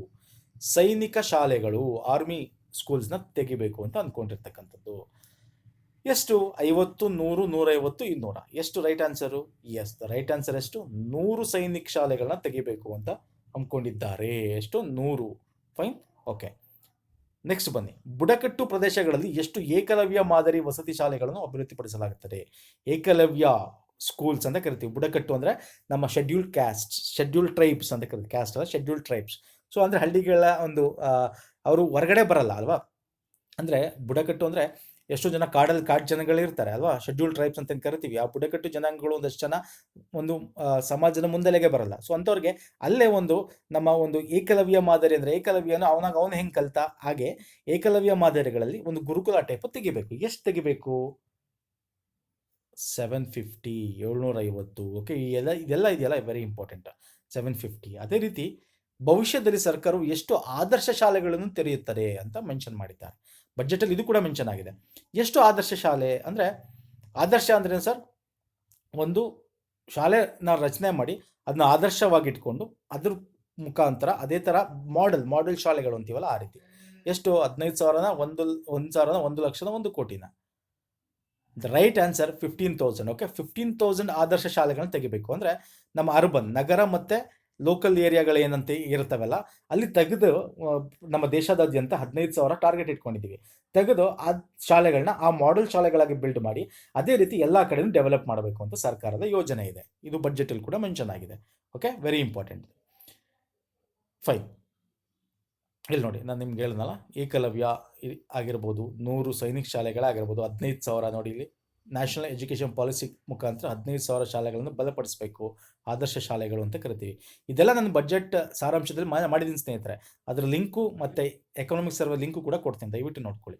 ಸೈನಿಕ ಶಾಲೆಗಳು, ಆರ್ಮಿ ಸ್ಕೂಲ್ಸ್ನ ತೆಗಿಬೇಕು ಅಂತ ಅಂದ್ಕೊಂಡಿರ್ತಕ್ಕಂಥದ್ದು. ಎಷ್ಟು? 50, 100, 150, 200. ಎಷ್ಟು right answer? Yes, the right answer ಎಷ್ಟು? 100 ಸೈನಿಕ ಶಾಲೆಗಳನ್ನ ತೆಗಿಬೇಕು ಅಂತ ಅಂದ್ಕೊಂಡಿದ್ದಾರೆ. ಎಷ್ಟು? 100. Fine, okay. ನೆಕ್ಸ್ಟ್ ಬನ್ನಿ. ಬುಡಕಟ್ಟು ಪ್ರದೇಶಗಳಲ್ಲಿ ಎಷ್ಟು ಏಕಲವ್ಯ ಮಾದರಿ ವಸತಿ ಶಾಲೆಗಳನ್ನು ಅಭಿವೃದ್ಧಿಪಡಿಸಲಾಗುತ್ತದೆ? ಏಕಲವ್ಯ ಸ್ಕೂಲ್ಸ್ ಅಂತ ಕರಿತೀವಿ. ಬುಡಕಟ್ಟು ಅಂದರೆ ನಮ್ಮ ಶೆಡ್ಯೂಲ್ಡ್ ಕ್ಯಾಸ್ಟ್, ಶೆಡ್ಯೂಲ್ಡ್ ಟ್ರೈಬ್ಸ್ ಅಂತ ಕರಿತೀವಿ. ಕ್ಯಾಸ್ಟ್ ಅಲ್ಲ, ಶೆಡ್ಯೂಲ್ಡ್ ಟ್ರೈಬ್ಸ್. ಸೊ ಅಂದರೆ ಹಳ್ಳಿಗಳ ಒಂದು ಅವರು ಹೊರಗಡೆ ಬರಲ್ಲ ಅಲ್ವಾ. ಅಂದರೆ ಬುಡಕಟ್ಟು ಅಂದರೆ ಎಷ್ಟೋ ಜನ ಕಾಡು ಜನಗಳಿರ್ತಾರೆ ಅಲ್ವಾ, ಶೆಡ್ಯೂಲ್ಡ್ ಟ್ರೈಬ್ಸ್ ಅಂತ ಕರಿತೀವಿ. ಆ ಬುಡಕಟ್ಟು ಜನಾಂಗಗಳು ಒಂದಷ್ಟು ಜನ ಒಂದು ಸಮಾಜದ ಮುಂದೆಲೆಗೆ ಬರಲ್ಲ. ಸೊ ಅಂಥವ್ರಿಗೆ ಅಲ್ಲೇ ನಮ್ಮ ಒಂದು ಏಕಲವ್ಯ ಮಾದರಿ ಅಂದರೆ, ಏಕಲವ್ಯನ ಅವನು ಹೆಂಗೆ ಕಲ್ತ ಹಾಗೆ ಏಕಲವ್ಯ ಮಾದರಿಗಳಲ್ಲಿ ಒಂದು ಗುರುಕುಲ ಟೈಪ್ ತೆಗಿಬೇಕು. ಎಷ್ಟು ತೆಗಿಬೇಕು? 750, 750. ಓಕೆ, ಇದೆಲ್ಲ ಇದೆಯಲ್ಲ ವೆರಿ ಇಂಪಾರ್ಟೆಂಟ್. 750. ಅದೇ ರೀತಿ ಭವಿಷ್ಯದಲ್ಲಿ ಸರ್ಕಾರವು ಎಷ್ಟು ಆದರ್ಶ ಶಾಲೆಗಳನ್ನು ತೆರೆಯುತ್ತದೆ ಅಂತ ಮೆನ್ಷನ್ ಮಾಡಿದ್ದಾರೆ ಬಜೆಟಲ್ಲಿ. ಇದು ಕೂಡ ಮೆನ್ಷನ್ ಆಗಿದೆ. ಎಷ್ಟು ಆದರ್ಶ ಶಾಲೆ ಅಂದರೆ, ಆದರ್ಶ ಅಂದ್ರೆ ಸರ್, ಒಂದು ಶಾಲೆನ ರಚನೆ ಮಾಡಿ ಅದನ್ನ ಆದರ್ಶವಾಗಿಟ್ಕೊಂಡು ಅದ್ರ ಮುಖಾಂತರ ಅದೇ ಥರ ಮಾಡೆಲ್ ಶಾಲೆಗಳು ಅಂತೀವಲ್ಲ, ಆ ರೀತಿ. ಎಷ್ಟು? 15,000ನ 1,000ನ 1,00,000ನ 1,00,00,000ನ. The right answer 15,000. ಓಕೆ, 15,000 ಆದರ್ಶ ಶಾಲೆಗಳನ್ನ ತೆಗಿಬೇಕು. ಅಂದರೆ ನಮ್ಮ ಅರ್ಬನ್, ನಗರ ಮತ್ತು ಲೋಕಲ್ ಏರಿಯಾಗಳು ಏನಂತ ಇರ್ತವಲ್ಲ ಅಲ್ಲಿ ತೆಗೆದು ನಮ್ಮ ದೇಶದಾದ್ಯಂತ 15,000 ಟಾರ್ಗೆಟ್ ಇಟ್ಕೊಂಡಿದ್ದೀವಿ. ತೆಗೆದು ಆ ಶಾಲೆಗಳನ್ನ ಆ ಮಾಡೆಲ್ ಶಾಲೆಗಳಾಗಿ ಬಿಲ್ಡ್ ಮಾಡಿ ಅದೇ ರೀತಿ ಎಲ್ಲ ಕಡೆನೂ ಡೆವಲಪ್ ಮಾಡಬೇಕು ಅಂತ ಸರ್ಕಾರದ ಯೋಜನೆ ಇದೆ. ಇದು ಬಜೆಟಲ್ಲಿ ಕೂಡ ಮೆನ್ಷನ್ ಆಗಿದೆ. Okay, very important. ಫೈನ್. ಇಲ್ಲಿ ನೋಡಿ, ನಾನು ನಿಮ್ಗೆ ಹೇಳಿದ್ನಲ್ಲ, ಏಕಲವ್ಯ ಆಗಿರ್ಬೋದು, 100 ಸೈನಿಕ್ ಶಾಲೆಗಳಾಗಿರ್ಬೋದು, 15,000 ನೋಡಿ ಇಲ್ಲಿ ನ್ಯಾಷನಲ್ ಎಜುಕೇಷನ್ ಪಾಲಿಸಿ ಮುಖಾಂತರ 15,000 ಶಾಲೆಗಳನ್ನು ಬಲಪಡಿಸಬೇಕು, ಆದರ್ಶ ಶಾಲೆಗಳು ಅಂತ ಕರಿತೀವಿ. ಇದೆಲ್ಲ ನನ್ನ ಬಜೆಟ್ ಸಾರಾಂಶದಲ್ಲಿ ಮಾಡಿದ್ದೀನಿ ಸ್ನೇಹಿತರೆ. ಅದರ ಲಿಂಕು ಮತ್ತು ಎಕನಾಮಿಕ್ ಸರ್ವೆ ಲಿಂಕು ಕೂಡ ಕೊಡ್ತೀನಿ, ದಯವಿಟ್ಟು ನೋಡ್ಕೊಳ್ಳಿ.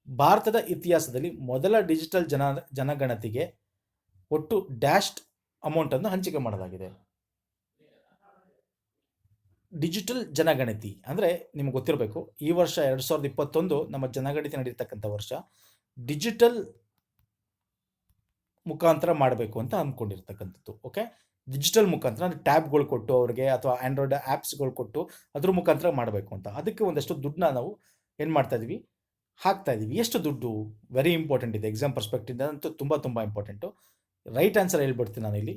ಭಾರತದ ಇತಿಹಾಸದಲ್ಲಿ ಮೊದಲ ಡಿಜಿಟಲ್ ಜನಗಣತಿಗೆ ಒಟ್ಟು ಡ್ಯಾಶ್ಡ್ ಅಮೌಂಟನ್ನು ಹಂಚಿಕೆ ಮಾಡಲಾಗಿದೆ. ಡಿಜಿಟಲ್ ಜನಗಣತಿ ಅಂದರೆ ನಿಮ್ಗೆ ಗೊತ್ತಿರಬೇಕು, ಈ ವರ್ಷ 2021 ನಮ್ಮ ಜನಗಣತಿ ನಡೀತಕ್ಕಂಥ ವರ್ಷ. ಡಿಜಿಟಲ್ ಮುಖಾಂತರ ಮಾಡಬೇಕು ಅಂತ ಅಂದ್ಕೊಂಡಿರ್ತಕ್ಕಂಥದ್ದು. ಓಕೆ, ಡಿಜಿಟಲ್ ಮುಖಾಂತರ ಅಂದರೆ ಟ್ಯಾಬ್ಗಳು ಕೊಟ್ಟು ಅವ್ರಿಗೆ, ಅಥವಾ ಆ್ಯಂಡ್ರಾಯ್ಡ್ ಆ್ಯಪ್ಸ್ಗಳು ಕೊಟ್ಟು ಅದ್ರ ಮುಖಾಂತರ ಮಾಡಬೇಕು ಅಂತ. ಅದಕ್ಕೆ ಒಂದಷ್ಟು ದುಡ್ಡನ್ನ ನಾವು ಏನು ಮಾಡ್ತಾ ಇದ್ದೀವಿ, ಹಾಕ್ತಾ ಇದ್ದೀವಿ. ಎಷ್ಟು ದುಡ್ಡು? ವೆರಿ ಇಂಪಾರ್ಟೆಂಟ್ ಇದೆ, ಎಕ್ಸಾಮ್ ಪರ್ಸ್ಪೆಕ್ಟಿವ್ ಅಂತೂ ತುಂಬ ಇಂಪಾರ್ಟೆಂಟು. ರೈಟ್ ಆನ್ಸರ್ ಹೇಳ್ಬಿಡ್ತೀನಿ ನಾನು ಇಲ್ಲಿ,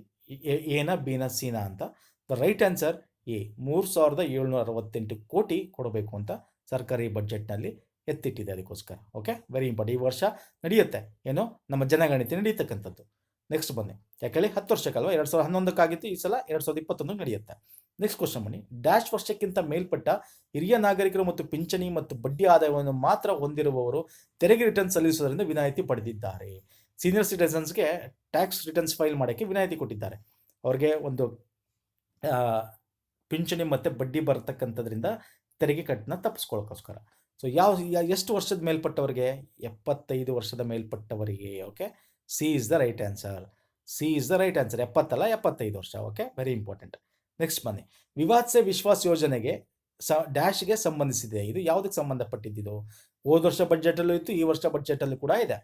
ಎನ ಬಿನ ಸಿನ ಅಂತ. ದ ರೈಟ್ ಆನ್ಸರ್ ಎ, 3,768 ಕೋಟಿ ಕೊಡಬೇಕು ಅಂತ ಸರ್ಕಾರಿ ಬಜೆಟ್ನಲ್ಲಿ ಎತ್ತಿಟ್ಟಿದೆ ಅದಕ್ಕೋಸ್ಕರ. Okay, very important. ಈ ವರ್ಷ ನಡೆಯುತ್ತೆ ಏನೋ ನಮ್ಮ ಜನಗಣತಿ ನಡೀತಕ್ಕಂಥದ್ದು. ನೆಕ್ಸ್ಟ್ ಬನ್ನಿ, ಯಾಕೇಳಿ 10 ವರ್ಷಕ್ಕಲ್ವ, 2011 ಈ ಸಲ 2021 ನಡೆಯುತ್ತೆ. ನೆಕ್ಸ್ಟ್ ಕ್ವಶನ್ ಬನ್ನಿ. ಡ್ಯಾಶ್ ವರ್ಷಕ್ಕಿಂತ ಮೇಲ್ಪಟ್ಟ ಹಿರಿಯ ನಾಗರಿಕರು ಮತ್ತು ಪಿಂಚಣಿ ಮತ್ತು ಬಡ್ಡಿ ಆದಾಯವನ್ನು ಮಾತ್ರ ಹೊಂದಿರುವವರು ತೆರಿಗೆ ರಿಟರ್ನ್ ಸಲ್ಲಿಸುವುದರಿಂದ ವಿನಾಯಿತಿ ಪಡೆದಿದ್ದಾರೆ. ಸೀನಿಯರ್ ಸಿಟಿಸನ್ಸ್ಗೆ ಟ್ಯಾಕ್ಸ್ ರಿಟರ್ನ್ಸ್ ಫೈಲ್ ಮಾಡೋಕ್ಕೆ ವಿನಾಯಿತಿ ಕೊಟ್ಟಿದ್ದಾರೆ. ಅವ್ರಿಗೆ ಒಂದು ಪಿಂಚಣಿ ಮತ್ತು ಬಡ್ಡಿ ಬರತಕ್ಕಂಥದ್ರಿಂದ ತೆರಿಗೆ ಕಟ್ಟನ್ನ ತಪ್ಪಿಸ್ಕೊಳ್ಳೋಕ್ಕೋಸ್ಕರ. ಸೊ ಎಷ್ಟು ವರ್ಷದ ಮೇಲ್ಪಟ್ಟವರಿಗೆ? 75 ವರ್ಷದ ಮೇಲ್ಪಟ್ಟವರಿಗೆ. Okay, C is the right answer. C is the right answer. 70 ಅಲ್ಲ, 75 ವರ್ಷ. Okay, very important. ನೆಕ್ಸ್ಟ್ ಬನ್ನಿ, ವಿವಾದ್ ಸೆ ವಿಶ್ವಾಸ್ ಯೋಜನೆಗೆ ಡ್ಯಾಶ್ಗೆ ಸಂಬಂಧಿಸಿದೆ. ಇದು ಯಾವುದಕ್ಕೆ ಸಂಬಂಧಪಟ್ಟಿದ್ದು? ಹೋದ ವರ್ಷ ಬಜೆಟಲ್ಲೂ ಇತ್ತು, ಈ ವರ್ಷ ಬಜೆಟಲ್ಲೂ ಕೂಡ ಇದೆ.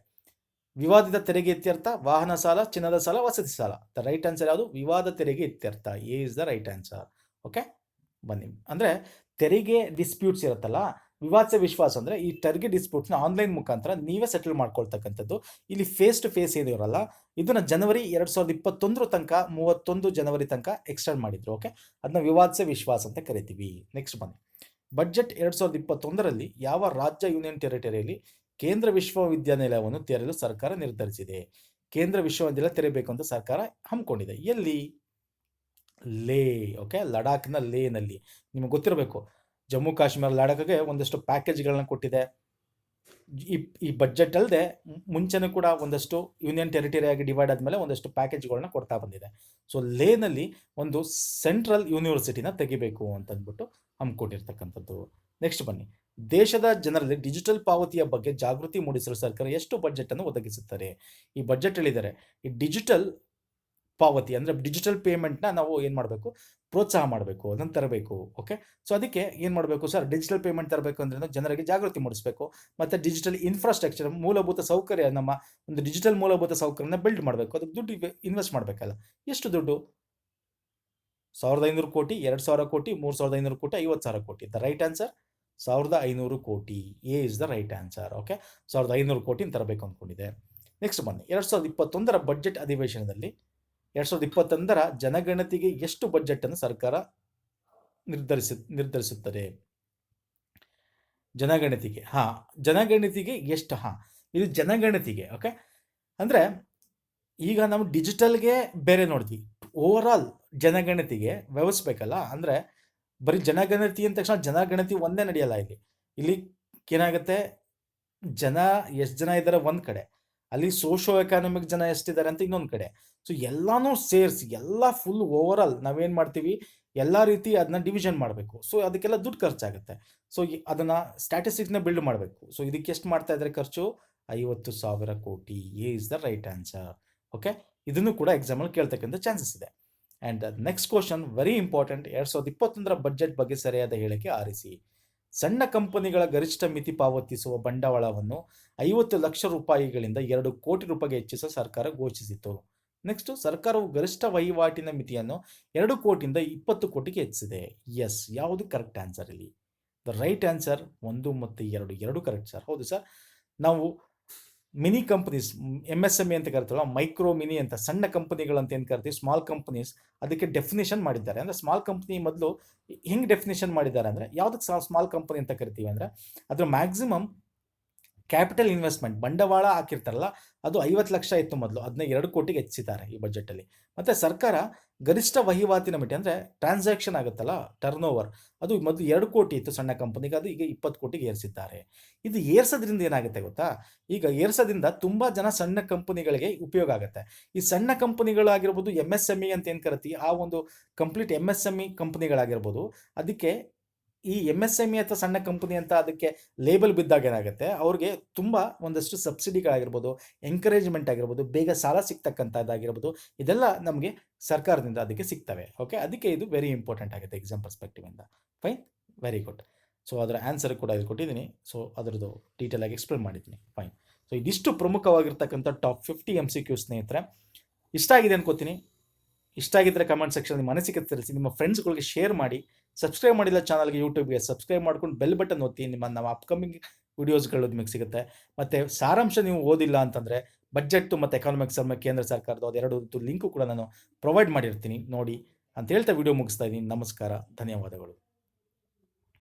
ವಿವಾದಿತ ತೆರಿಗೆ ಇತ್ಯರ್ಥ, ವಾಹನ ಸಾಲ, ಚಿನ್ನದ ಸಾಲ, ವಸತಿ ಸಾಲ. ದ ರೈಟ್ ಆನ್ಸರ್ ಯಾವುದು? ವಿವಾದ ತೆರಿಗೆ ಇತ್ಯರ್ಥ. A is the right answer. Okay, ಬನ್ನಿ. ಅಂದರೆ ತೆರಿಗೆ ಡಿಸ್ಪ್ಯೂಟ್ಸ್ ಇರುತ್ತಲ್ಲ, ವಿವಾದ ವಿಶ್ವಾಸ ಅಂದರೆ ಈ ತೆರಿಗೆ ಡಿಸ್ಪ್ಯೂಟ್ಸ್ನ ಆನ್ಲೈನ್ ಮುಖಾಂತರ ನೀವೇ ಸೆಟಲ್ ಮಾಡ್ಕೊಳ್ತಕ್ಕಂಥದ್ದು. ಇಲ್ಲಿ ಫೇಸ್ ಟು ಫೇಸ್ ಏನು ಇರೋಲ್ಲ. ಇದನ್ನು ಜನವರಿ 2021 ತನಕ, 31 ಜನವರಿ ತನಕ ಎಕ್ಸ್ಟೆಂಡ್ ಮಾಡಿದ್ರು. ಓಕೆ, ಅದನ್ನ ವಿವಾದ ವಿಶ್ವಾಸ ಅಂತ ಕರಿತೀವಿ. ನೆಕ್ಸ್ಟ್ ಬನ್ನಿ, ಬಜೆಟ್ 2021ರಲ್ಲಿ ಯಾವ ರಾಜ್ಯ ಯೂನಿಯನ್ ಟೆರಿಟರಿಯಲ್ಲಿ ಕೇಂದ್ರ ವಿಶ್ವವಿದ್ಯಾನಿಲಯವನ್ನು ತೆರೆಯಲು ಸರ್ಕಾರ ನಿರ್ಧರಿಸಿದೆ? ಕೇಂದ್ರ ವಿಶ್ವವಿದ್ಯಾಲಯ ತೆರೆಯಬೇಕು ಅಂತ ಸರ್ಕಾರ ಹಮ್ಮಿಕೊಂಡಿದೆ. ಎಲ್ಲಿ? ಲೇ. ಓಕೆ, ಲಡಾಖ್ನ ಲೇನಲ್ಲಿ. ನಿಮಗೆ ಗೊತ್ತಿರಬೇಕು, ಜಮ್ಮು ಕಾಶ್ಮೀರ ಲಡಾಖ್ಗೆ ಒಂದಷ್ಟು ಪ್ಯಾಕೇಜ್ಗಳನ್ನ ಕೊಟ್ಟಿದೆ. ಈ ಬಜೆಟ್ ಅಲ್ಲದೆ ಮುಂಚೆನೂ ಕೂಡ ಒಂದಷ್ಟು ಯೂನಿಯನ್ ಟೆರಿಟರಿ ಆಗಿ ಡಿವೈಡ್ ಆದಮೇಲೆ ಒಂದಷ್ಟು ಪ್ಯಾಕೇಜ್ಗಳನ್ನ ಕೊಡ್ತಾ ಬಂದಿದೆ. ಸೊ ಲೇನಲ್ಲಿ ಒಂದು ಸೆಂಟ್ರಲ್ ಯೂನಿವರ್ಸಿಟಿನ ತೆಗಿಬೇಕು ಅಂತಂದ್ಬಿಟ್ಟು ಹಮ್ಮಿಕೊಂಡಿರ್ತಕ್ಕಂಥದ್ದು. ನೆಕ್ಸ್ಟ್ ಬನ್ನಿ, ದೇಶದ ಜನರಲ್ಲಿ ಡಿಜಿಟಲ್ ಪಾವತಿಯ ಬಗ್ಗೆ ಜಾಗೃತಿ ಮೂಡಿಸಲು ಸರ್ಕಾರ ಎಷ್ಟು ಬಜೆಟನ್ನು ಒದಗಿಸುತ್ತಾರೆ? ಈ ಬಜೆಟ್ ಹೇಳಿದ್ದಾರೆ, ಈ ಡಿಜಿಟಲ್ ಪಾವತಿ ಅಂದರೆ ಡಿಜಿಟಲ್ ಪೇಮೆಂಟ್ನ ನಾವು ಏನು ಮಾಡಬೇಕು, ಪ್ರೋತ್ಸಾಹ ಮಾಡಬೇಕು, ಅದನ್ನು ತರಬೇಕು. ಓಕೆ, ಸೊ ಅದಕ್ಕೆ ಏನು ಮಾಡಬೇಕು ಸರ್? ಡಿಜಿಟಲ್ ಪೇಮೆಂಟ್ ತರಬೇಕು ಅಂದರೆ ಜನರಿಗೆ ಜಾಗೃತಿ ಮೂಡಿಸಬೇಕು, ಮತ್ತು ಡಿಜಿಟಲ್ ಇನ್ಫ್ರಾಸ್ಟ್ರಕ್ಚರ್, ಮೂಲಭೂತ ಸೌಕರ್ಯ, ನಮ್ಮ ಒಂದು ಡಿಜಿಟಲ್ ಮೂಲಭೂತ ಸೌಕರ್ಯನ ಬಿಲ್ಡ್ ಮಾಡಬೇಕು. ಅದಕ್ಕೆ ದುಡ್ಡು ಇನ್ವೆಸ್ಟ್ ಮಾಡಬೇಕಲ್ಲ. ಎಷ್ಟು ದುಡ್ಡು? 1,500 ಕೋಟಿ, 2,000 ಕೋಟಿ, 3,500 ಕೋಟಿ, 50,000 ಕೋಟಿ. ದ ರೈಟ್ ಆನ್ಸರ್ 1,500 ಕೋಟಿ. A is the right answer. Okay, 1,500 ಕೋಟಿ ತರಬೇಕು ಅಂದ್ಕೊಂಡಿದೆ. ನೆಕ್ಸ್ಟ್ ಬನ್ನಿ, 2021 ಬಜೆಟ್ ಅಧಿವೇಶನದಲ್ಲಿ 2021 ಜನಗಣತಿಗೆ ಎಷ್ಟು ಬಜೆಟನ್ನು ಸರ್ಕಾರ ನಿರ್ಧರಿಸುತ್ತದೆ? ಜನಗಣತಿಗೆ ಜನಗಣತಿಗೆ ಎಷ್ಟು? ಇದು ಜನಗಣತಿಗೆ. ಓಕೆ, ಅಂದರೆ ಈಗ ನಾವು ಡಿಜಿಟಲ್ಗೆ ಬೇರೆ ನೋಡ್ತೀವಿ, ಓವರ್ ಆಲ್ ಜನಗಣತಿಗೆ ವ್ಯವಸ್ಥಿಸಬೇಕಲ್ಲ. ಅಂದರೆ ಬರೀ ಜನಗಣತಿ ಅಂದ ತಕ್ಷಣ ಜನಗಣತಿ ಒಂದೇ ನಡೆಯಲ್ಲ. ಇಲ್ಲಿ ಏನಾಗುತ್ತೆ, ಜನ ಎಷ್ಟು ಜನ ಇದ್ದಾರೆ ಒಂದು ಕಡೆ, ಅಲ್ಲಿ ಸೋಷೋ ಎಕಾನಮಿಕ್ ಜನ ಎಷ್ಟಿದ್ದಾರೆ ಅಂತ ಇನ್ನೊಂದು ಕಡೆ. ಸೊ ಎಲ್ಲನೂ ಸೇರಿಸಿ ಎಲ್ಲ ಫುಲ್ ಓವರ್ ಆಲ್ ನಾವೇನು ಮಾಡ್ತೀವಿ, ಎಲ್ಲ ರೀತಿ ಅದನ್ನ ಡಿವಿಷನ್ ಮಾಡಬೇಕು. ಸೊ ಅದಕ್ಕೆಲ್ಲ ದುಡ್ಡು ಖರ್ಚಾಗುತ್ತೆ. ಸೊ ಅದನ್ನು ಸ್ಟ್ಯಾಟಿಸ್ಟಿಕ್ಸ್ನ ಬಿಲ್ಡ್ ಮಾಡಬೇಕು. ಸೊ ಇದಕ್ಕೆ ಎಷ್ಟು ಮಾಡ್ತಾ ಇದ್ದಾರೆ ಖರ್ಚು? 50,000 ಕೋಟಿ. A is the right answer. Okay, ಇದನ್ನು ಕೂಡ ಎಕ್ಸಾಮಲ್ಲಿ ಕೇಳ್ತಕ್ಕಂಥ ಚಾನ್ಸಸ್ ಇದೆ. And next question very important. 2021 budget ಬಗ್ಗೆ ಸರಿಯಾದ ಹೇಳಿಕೆ ಆರಿಸಿ. ಸಣ್ಣ ಕಂಪನಿಗಳ ಗರಿಷ್ಠ ಮಿತಿ ಪಾವತಿಸುವ ಬಂಡವಾಳವನ್ನು 50 ಲಕ್ಷ ರೂಪಾಯಿಗಳಿಂದ 2 ಕೋಟಿ ರೂಪಾಯಿಗೆ ಹೆಚ್ಚಿಸಲು ಸರ್ಕಾರ ಘೋಷಿಸಿತು. ನೆಕ್ಸ್ಟ್, ಸರ್ಕಾರವು ಗರಿಷ್ಠ ವಹಿವಾಟಿನ ಮಿತಿಯನ್ನು 2 ಕೋಟಿಯಿಂದ 20 ಕೋಟಿಗೆ ಹೆಚ್ಚಿಸಿದೆ. ಎಸ್, ಯಾವುದು ಕರೆಕ್ಟ್ ಆನ್ಸರ್ ಇಲ್ಲಿ? ದ ರೈಟ್ ಆನ್ಸರ್ 1 ಮತ್ತು 2 ಕರೆಕ್ಟ್ ಸರ್. ಹೌದು ಸರ್. ನಾವು ಮಿನಿ ಕಂಪನೀಸ್, MSME ಅಂತ ಕರಿತೀವಲ್ಲ, ಮೈಕ್ರೋ ಮಿನಿ ಅಂತ ಸಣ್ಣ ಕಂಪನಿಗಳಂತ ಏನು ಕರಿತೀವಿ, ಸ್ಮಾಲ್ ಕಂಪನೀಸ್, ಅದಕ್ಕೆ ಡೆಫಿನಿಷನ್ ಮಾಡಿದ್ದಾರೆ. ಅಂದರೆ ಸ್ಮಾಲ್ ಕಂಪನಿ ಮೊದಲು ಹೆಂಗೆ ಡೆಫಿನಿಷನ್ ಮಾಡಿದ್ದಾರೆ ಅಂದರೆ, ಯಾವುದಕ್ಕೆ ಸ್ಮಾಲ್ ಕಂಪನಿ ಅಂತ ಕರಿತೀವಿ ಅಂದರೆ, ಅದರ ಮ್ಯಾಕ್ಸಿಮಮ್ ಕ್ಯಾಪಿಟಲ್ ಇನ್ವೆಸ್ಟ್ಮೆಂಟ್, ಬಂಡವಾಳ ಹಾಕಿರ್ತಾರಲ್ಲ, ಅದು 50 ಲಕ್ಷ ಇತ್ತು ಮೊದಲು, ಅದನ್ನ 2 ಕೋಟಿಗೆ ಹೆಚ್ಚಿದ್ದಾರೆ ಈ ಬಜೆಟಲ್ಲಿ. ಮತ್ತು ಸರ್ಕಾರ ಗರಿಷ್ಠ ವಹಿವಾಟಿನ ಮಿತಿ, ಅಂದರೆ ಟ್ರಾನ್ಸಾಕ್ಷನ್ ಆಗುತ್ತಲ್ಲ, ಟರ್ನ್ ಓವರ್, ಅದು ಮೊದಲು 2 ಕೋಟಿ ಇತ್ತು ಸಣ್ಣ ಕಂಪನಿಗೆ, ಅದು ಈಗ 20 ಕೋಟಿಗೆ ಏರಿಸಿದ್ದಾರೆ. ಇದು ಏರ್ಸೋದ್ರಿಂದ ಏನಾಗುತ್ತೆ ಗೊತ್ತಾ, ಈಗ ಏರ್ಸೋದ್ರಿಂದ ತುಂಬ ಜನ ಸಣ್ಣ ಕಂಪನಿಗಳಿಗೆ ಉಪಯೋಗ ಆಗುತ್ತೆ. ಈ ಸಣ್ಣ ಕಂಪನಿಗಳಾಗಿರ್ಬೋದು, MSME ಅಂತ ಏನು ಕರಿತೀವಿ, ಆ ಒಂದು ಕಂಪ್ಲೀಟ್ MSME ಕಂಪನಿಗಳಾಗಿರ್ಬೋದು, ಅದಕ್ಕೆ ಈ MSME ಅಥವಾ ಸಣ್ಣ ಕಂಪನಿ ಅಂತ ಅದಕ್ಕೆ ಲೇಬಲ್ ಬಿದ್ದಾಗ ಏನಾಗುತ್ತೆ, ಅವ್ರಿಗೆ ತುಂಬ ಒಂದಷ್ಟು ಸಬ್ಸಿಡಿಗಳಾಗಿರ್ಬೋದು, ಎಂಕರೇಜ್ಮೆಂಟ್ ಆಗಿರ್ಬೋದು, ಬೇಗ ಸಾಲ ಸಿಗ್ತಕ್ಕಂಥದ್ದಾಗಿರ್ಬೋದು, ಇದೆಲ್ಲ ನಮಗೆ ಸರ್ಕಾರದಿಂದ ಅದಕ್ಕೆ ಸಿಗ್ತವೆ. ಓಕೆ, ಅದಕ್ಕೆ ಇದು ವೆರಿ ಇಂಪಾರ್ಟೆಂಟ್ ಆಗುತ್ತೆ ಎಕ್ಸಾಮ್ ಪರ್ಸ್ಪೆಕ್ಟಿವಿಂದ. Fine, very good. ಸೊ ಅದರ ಆನ್ಸರ್ ಕೂಡ ಇದು ಕೊಟ್ಟಿದ್ದೀನಿ. ಸೊ ಅದರದ್ದು ಡೀಟೇಲಾಗಿ ಎಕ್ಸ್ಪ್ಲೇನ್ ಮಾಡಿದ್ದೀನಿ. ಫೈನ್. ಸೊ ಇದಿಷ್ಟು ಪ್ರಮುಖವಾಗಿರ್ತಕ್ಕಂಥ ಟಾಪ್ 50 MCQ ಸ್ನೇಹಿತರೆ. ಇಷ್ಟ ಆಗಿದೆ ಅನ್ಕೋತೀನಿ. ಇಷ್ಟ ಆಗಿದ್ದರೆ ಕಮೆಂಟ್ ಸೆಕ್ಷನ್ ನಿಮ್ಮ ಅನಿಸಿಕೆ ತಿಳಿಸಿ, ನಿಮ್ಮ ಫ್ರೆಂಡ್ಸ್ಗಳಿಗೆ ಶೇರ್ ಮಾಡಿ. ಸಬ್ಸ್ಕ್ರೈಬ್ ಮಾಡಿಲ್ಲ ಚಾನಲ್ಗೆ, ಯೂಟ್ಯೂಬ್ಗೆ ಸಬ್ಸ್ಕ್ರೈಬ್ ಮಾಡ್ಕೊಂಡು ಬೆಲ್ ಬಟನ್ ಒತ್ತಿ, ನಮ್ಮ ಅಪ್ಕಮಿಂಗ್ ವೀಡಿಯೋಸ್ಗಳು ನಿಮಗೆ ಸಿಗುತ್ತೆ. ಮತ್ತು ಸಾರಾಂಶ ನೀವು ಓದಿಲ್ಲ ಅಂತಂದರೆ ಬಜೆಟ್ಟು ಮತ್ತು ಎಕಾನಮಿಕ್ಸ್ ಕೇಂದ್ರ ಸರ್ಕಾರದ ಅದೆರಡು ಲಿಂಕು ಕೂಡ ನಾನು ಪ್ರೊವೈಡ್ ಮಾಡಿರ್ತೀನಿ, ನೋಡಿ ಅಂತ ಹೇಳ್ತಾ ವಿಡಿಯೋ ಮುಗಿಸ್ತಾ ಇದ್ದೀನಿ. ನಮಸ್ಕಾರ, ಧನ್ಯವಾದಗಳು.